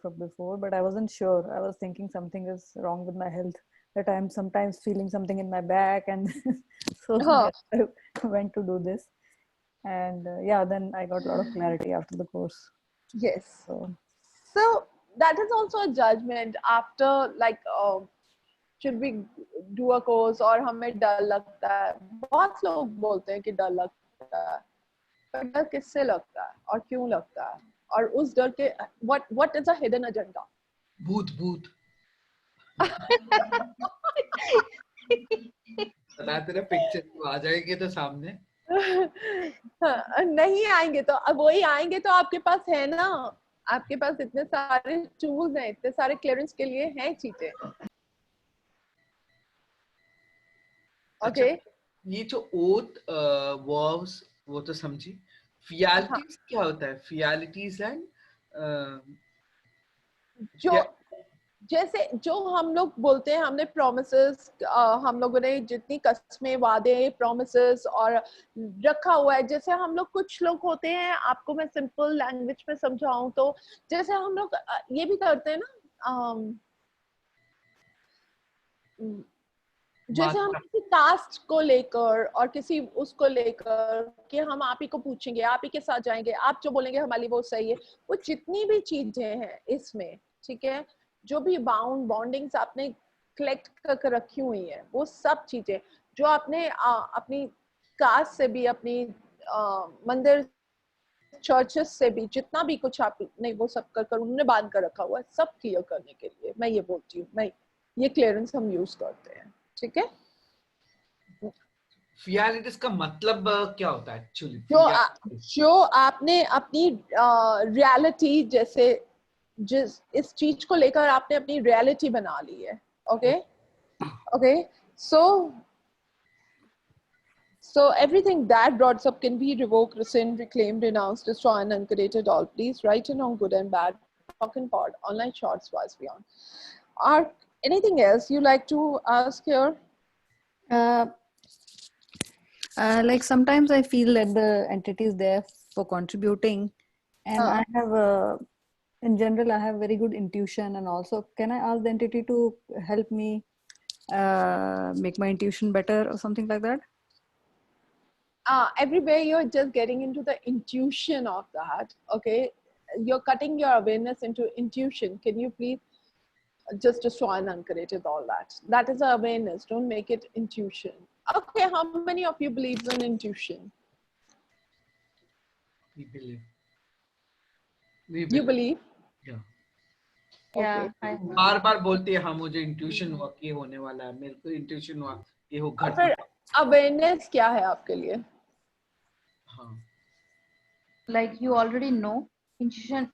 from before, but I wasn't sure. I was thinking something is wrong with my health, that I'm sometimes feeling something in my back, and so Huh. I went to do this. And yeah, then I got a lot of clarity after the course. Yes. So So that is also a judgment after, like, should we do a course or हमें डर लगता है. बहुत लोग बोलते हैं कि डर लगता है, पर डर किससे लगता है और क्यों लगता है, और उस डर के what is a hidden agenda? भूत बता तेरा पिक्चर आ जाएंगे तो सामने. नहीं आएंगे तो अब वही आएंगे तो आपके पास है ना, आपके पास इतने सारे टूल्स हैं, इतने सारे क्लियरेंस के लिए हैं चीजें. ओके. ये जो ओथ वर्ब्स वो तो समझी. फियालिटीज क्या होता है? फियालिटीज एंड जो जैसे जो हम लोग बोलते हैं, हमने प्रोमिसेस, हम लोगों ने जितनी कस्में, वादे, प्रोमिसेस और रखा हुआ है. जैसे हम लोग, कुछ लोग होते हैं, आपको मैं सिंपल लैंग्वेज में समझाऊं तो, जैसे हम लोग ये भी करते हैं ना, जैसे हम किसी कास्ट को लेकर और किसी उसको लेकर कि हम आप ही को पूछेंगे, आप ही के साथ जाएंगे, आप जो बोलेंगे हमारे लिए वो सही है. वो जितनी भी चीजें हैं इसमें, ठीक है, जो भी बॉन्डिंग्स आपने कलेक्ट कर रखी हुई है, वो सब चीजें जो आपने अपनी कास्ट से भी, अपनी मंदिर चर्चेस से भी, जितना भी कुछ आपने वो सब कर उन्होंने बांध कर रखा हुआ है, सब क्लियर करने के लिए मैं ये बोलती हूँ. मैं ये क्लियरेंस हम यूज करते हैं. ठीक है. फियालिटीज का मतलब क्या होता है एक्चुअली? जो आपने अपनी रियलिटी, जैसे जिस इस चीज को लेकर आपने अपनी रियलिटी बना ली है. Okay. Okay. So everything that brought up can be revoked, rescinded, reclaimed, renounced, destroyed, and uncreated all. Please write in on good and bad, talk and pod, online shorts, twice beyond. Are anything else you like to ask here? like sometimes I feel that the entity is there for contributing, and I have in general I have very good intuition, and also can I ask the entity to help me make my intuition better or something like that? Everywhere you're just getting into the intuition of that. Okay, you're cutting your awareness into intuition. Can you please just destroy and uncreate all that? That is awareness. Don't make it intuition. Okay, how many of you believes in intuition? We believe. You believe? Yeah. Yeah, Okay. बार बोलती है हाँ मुझे intuition हुआ कि ये होने वाला है, मेरे को इंट्यूशन हुआ ये हो और घटना. फिर awareness क्या है आपके लिए? हाँ. like you already know.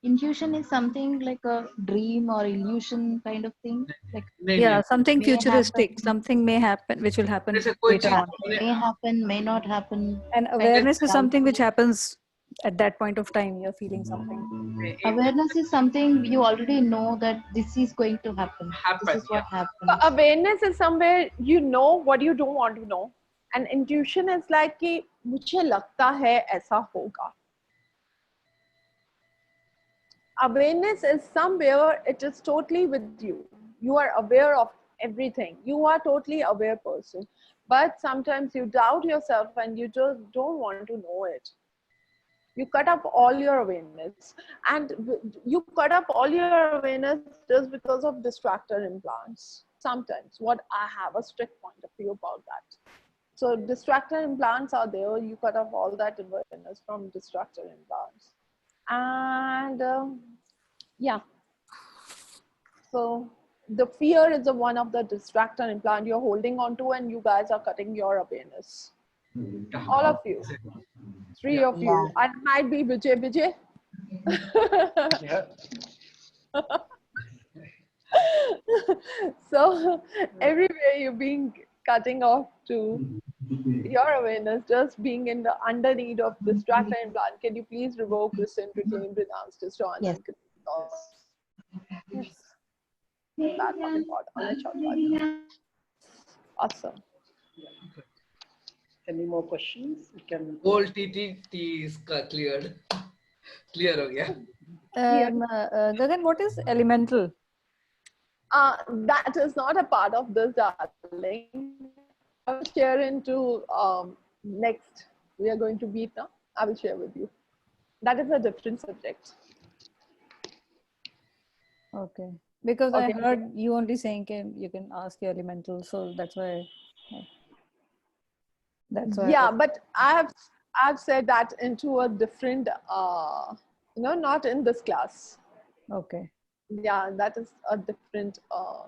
Intuition is something like a dream or illusion kind of thing. Like Yeah, something may futuristic, happen. something may happen, which will happen जैसे कोई later चीज on. It may happen, may not happen. And awareness is something which happens at that point of time. You're feeling something. Awareness is something you already know that this is going to happen. This is what happens. Awareness is somewhere you know what you don't want to know, and intuition is like कि मुझे लगता है ऐसा होगा. Awareness is somewhere it is totally with you. You are aware of everything. You are totally aware person. But sometimes you doubt yourself and you just don't want to know it. You cut up all your awareness, and you cut up all your awareness just because of distractor implants. Sometimes what I have a strict point of view about that. So distractor implants are there. You cut off all that awareness from distractor implants. And yeah, so the fear is one of the distractor implant you're holding on to, and you guys are cutting your awareness. All of you, three of you, and might be Vijay. Yeah. So everywhere you're being cutting off to your awareness, just being in the under need of this tracker implant. Can you please revoke, rescind, reclaim, renounce, destroy, and Yes. yes, that one important on a short one. Awesome. Any more questions? We can. Whole TTT is cleared. Clear हो गया. Gagan, what is elemental? That is not a part of this, darling. I will share into next. We are going to beat now. I will share with you. That is a different subject. Okay, because I Okay. heard you only saying you can ask your elemental, so that's why. That's why. Yeah, but I've said that into a different not in this class. Okay. Yeah, that is a different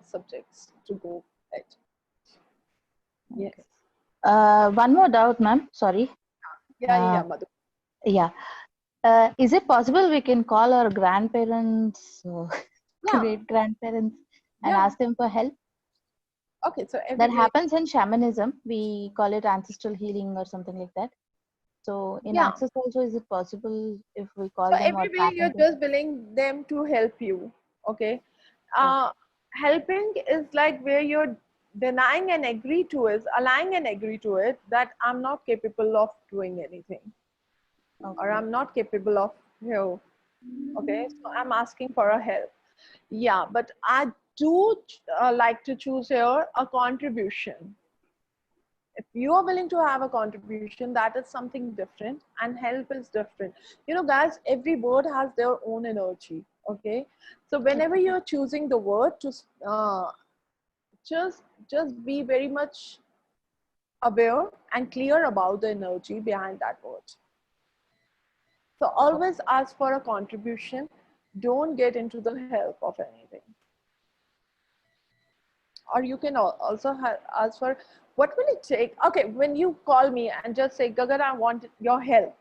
subjects to go at. Yes. One more doubt, ma'am. Sorry. Yeah, Madhu. Yeah. Is it possible we can call our grandparents, Yeah. great grandparents, and Yeah. ask them for help? Okay, so That happens in shamanism. We call it ancestral healing or something like that. So in Yeah. Access also, is it possible if we call So them or everywhere tap you're into? just willing them to help you. Okay. Helping is like where you're denying and agree to is allowing and agree to it that I'm not capable of doing anything. Or I'm not capable of, okay, so I'm asking for a help. Yeah, but I do like to choose here a contribution. If you are willing to have a contribution, that is something different, and help is different. Guys, every word has their own energy. Okay, so whenever you're choosing the word to just be very much aware and clear about the energy behind that word. So always ask for a contribution. Don't get into the help of anything. Or you can also ask for what will it take. Okay, when you call me and just say, Gagan, I want your help.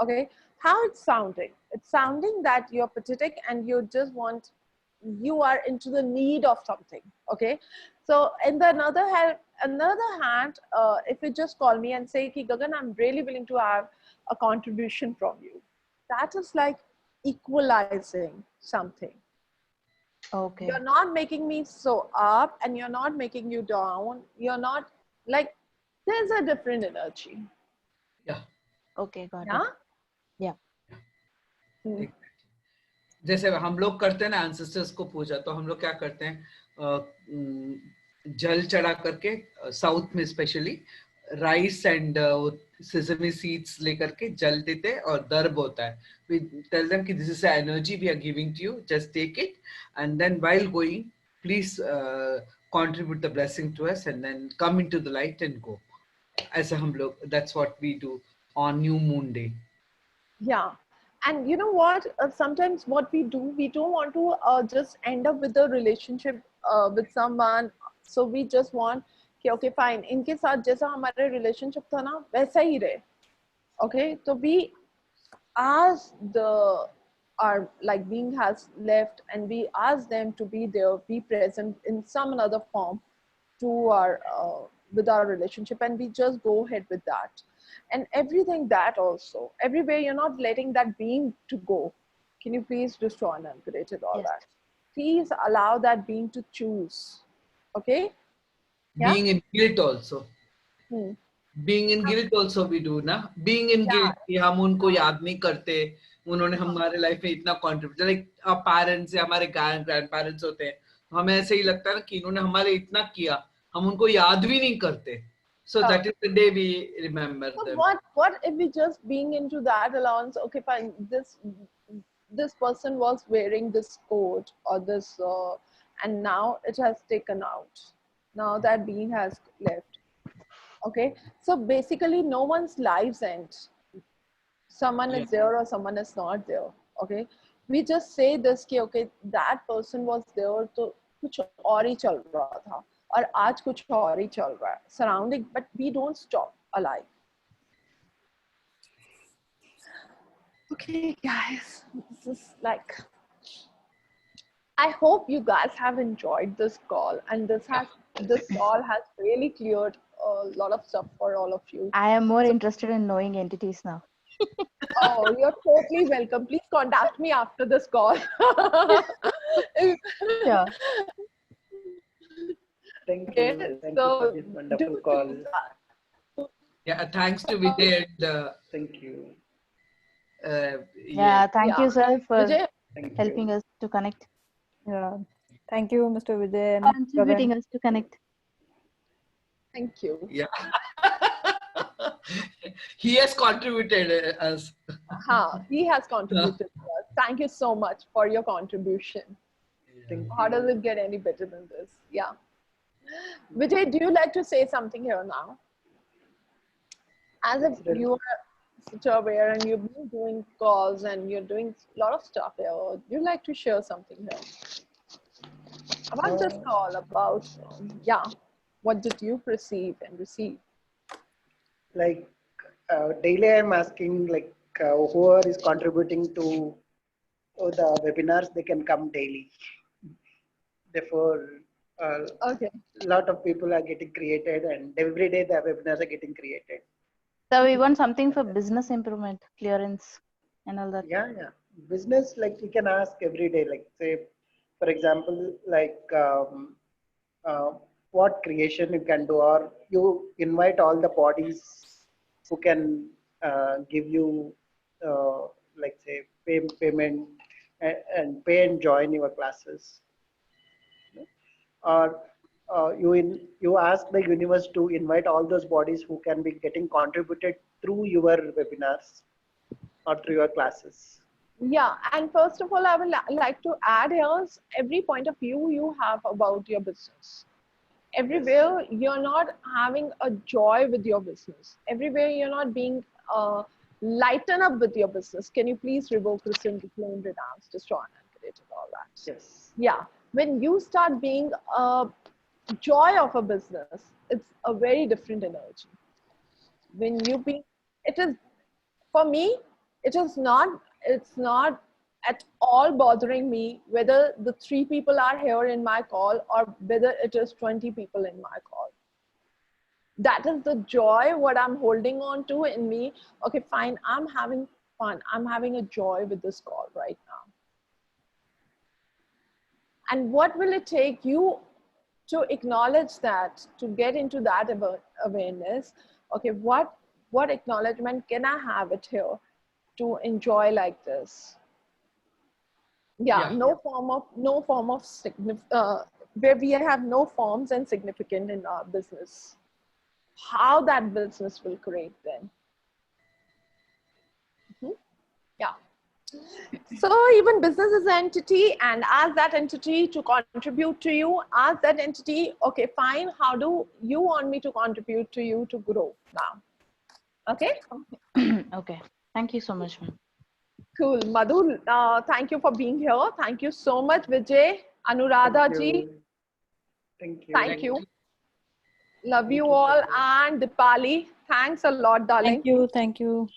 Okay, how it's sounding? It's sounding that you're pathetic and you are into the need of something. Okay, so in the another hand, if you just call me and say, Gagan, I'm really willing to have a contribution from you, that is like equalizing something. Okay. You're not making me so up and you're not making you down. You're not like, there's a different energy. Yeah. Okay, got Yeah? it. Yeah. जैसे हम लोग करते हैं ना ancestors को पूजा, तो हम लोग क्या करते हैं, जल चढ़ा करके साउथ में specially rice and sesame seeds लेकर के जल देते हैं और दर्ब होता है. We tell them कि this is the energy we are giving to you, just take it, and then while going please contribute the blessing to us and then come into the light and go. ऐसा हम लोग, that's what we do on new moon day. Yeah. And you know what? Sometimes what we do, we don't want to just end up with a relationship with someone. So we just want, okay, fine. इनके साथ जैसा हमारे relationship था ना, वैसा ही रहे. Okay, so we ask our like being has left, and we ask them to be there, be present in some another form to our with our relationship, and we just go ahead with that. And everything that also, everywhere you're not letting that being to go. Can you please destroy and upgrade it all Yes. that? Please allow that being to choose. Okay? Yeah? Being in guilt also. Hmm. Being in guilt also we do ना. Being in guilt कि हम उनको याद नहीं करते, उन्होंने हमारे life में इतना contribute, like our parents या हमारे grandparents होते हैं, हमें ऐसे ही लगता है ना कि इन्होंने हमारे इतना किया, हम उनको याद भी नहीं करते. So that is the day we remember So them. what if we just being into that allowance? Okay, fine. This person was wearing this coat or this, and now it has taken out. Now that being has left. Okay, so basically, no one's lives end. Someone is there or someone is not there. Okay, we just say this कि okay, that person was there, तो कुछ और ही चल रहा था, और आज कुछ और ही चल रहा है surrounding, but we don't stop alive. Okay, guys, this is like, I hope you guys have enjoyed this call, and this all has really cleared a lot of stuff for all of you. I am more So- interested in knowing entities now. Oh, you're totally welcome. Please contact me after this call. Sure. Thank Okay, you. Thank you so for this wonderful call. Yeah, thanks to Vijay and Thank you. Yeah, thank you, sir, for Vijay, Thank helping you. us to connect, Yeah. Thank you, Mr. Vijay and contributing Gagan. us to connect. thank you. yeah. He has contributed us. He has contributed to us. Thank you so much for your contribution. Thank How does you. it get any better than this? Yeah. Vijay, do you like to say something here now? As if you are such aware and you've been doing calls and you're doing a lot of stuff here, would you like to share something here about this call? About yeah, what did you perceive and receive? Like daily I'm asking like whoever is contributing to the webinars, they can come daily. Therefore, a Okay. lot of people are getting created and every day the webinars are getting created. So we want something for business improvement, clearance, and all that. Yeah, yeah. Business, like you can ask every day, like say, for example, like uh, what creation you can do, or you invite all the bodies who can give you, like say, payment and pay and join your classes, or you ask the universe to invite all those bodies who can be getting contributed through your webinars or through your classes. Yeah, and first of all, I would like to add here every point of view you have about your business. Everywhere you're not having a joy with your business. Everywhere you're not being lighten up with your business. Can you please revoke, rescind, reclaim, renounce, destroy, and create and all that? Yes. Yeah, when you start being a joy of a business, it's a very different energy. When you be, it is for me, it's not at all bothering me whether the 3 people are here in my call or whether it is 20 people in my call. That is the joy what I'm holding on to in me. Okay, fine, I'm having fun, I'm having a joy with this call right now. And what will it take you to acknowledge that, to get into that awareness? Okay, what acknowledgement can I have it here to enjoy like this? Yeah, Yeah. no form of where we have no forms and significant in our business. How that business will create then? Yeah. So even business is an entity, and as that entity to contribute to you, as that entity, okay, fine. How do you want me to contribute to you to grow now? Okay. Okay. Thank you so much, ma'am. Cool. Madhu, thank you for being here. Thank you so much, Vijay, Anuradha Thank ji. you. Thank you. Thank you. Love Thank you you so all. much. And Dipali, thanks a lot, darling. Thank you. Thank you.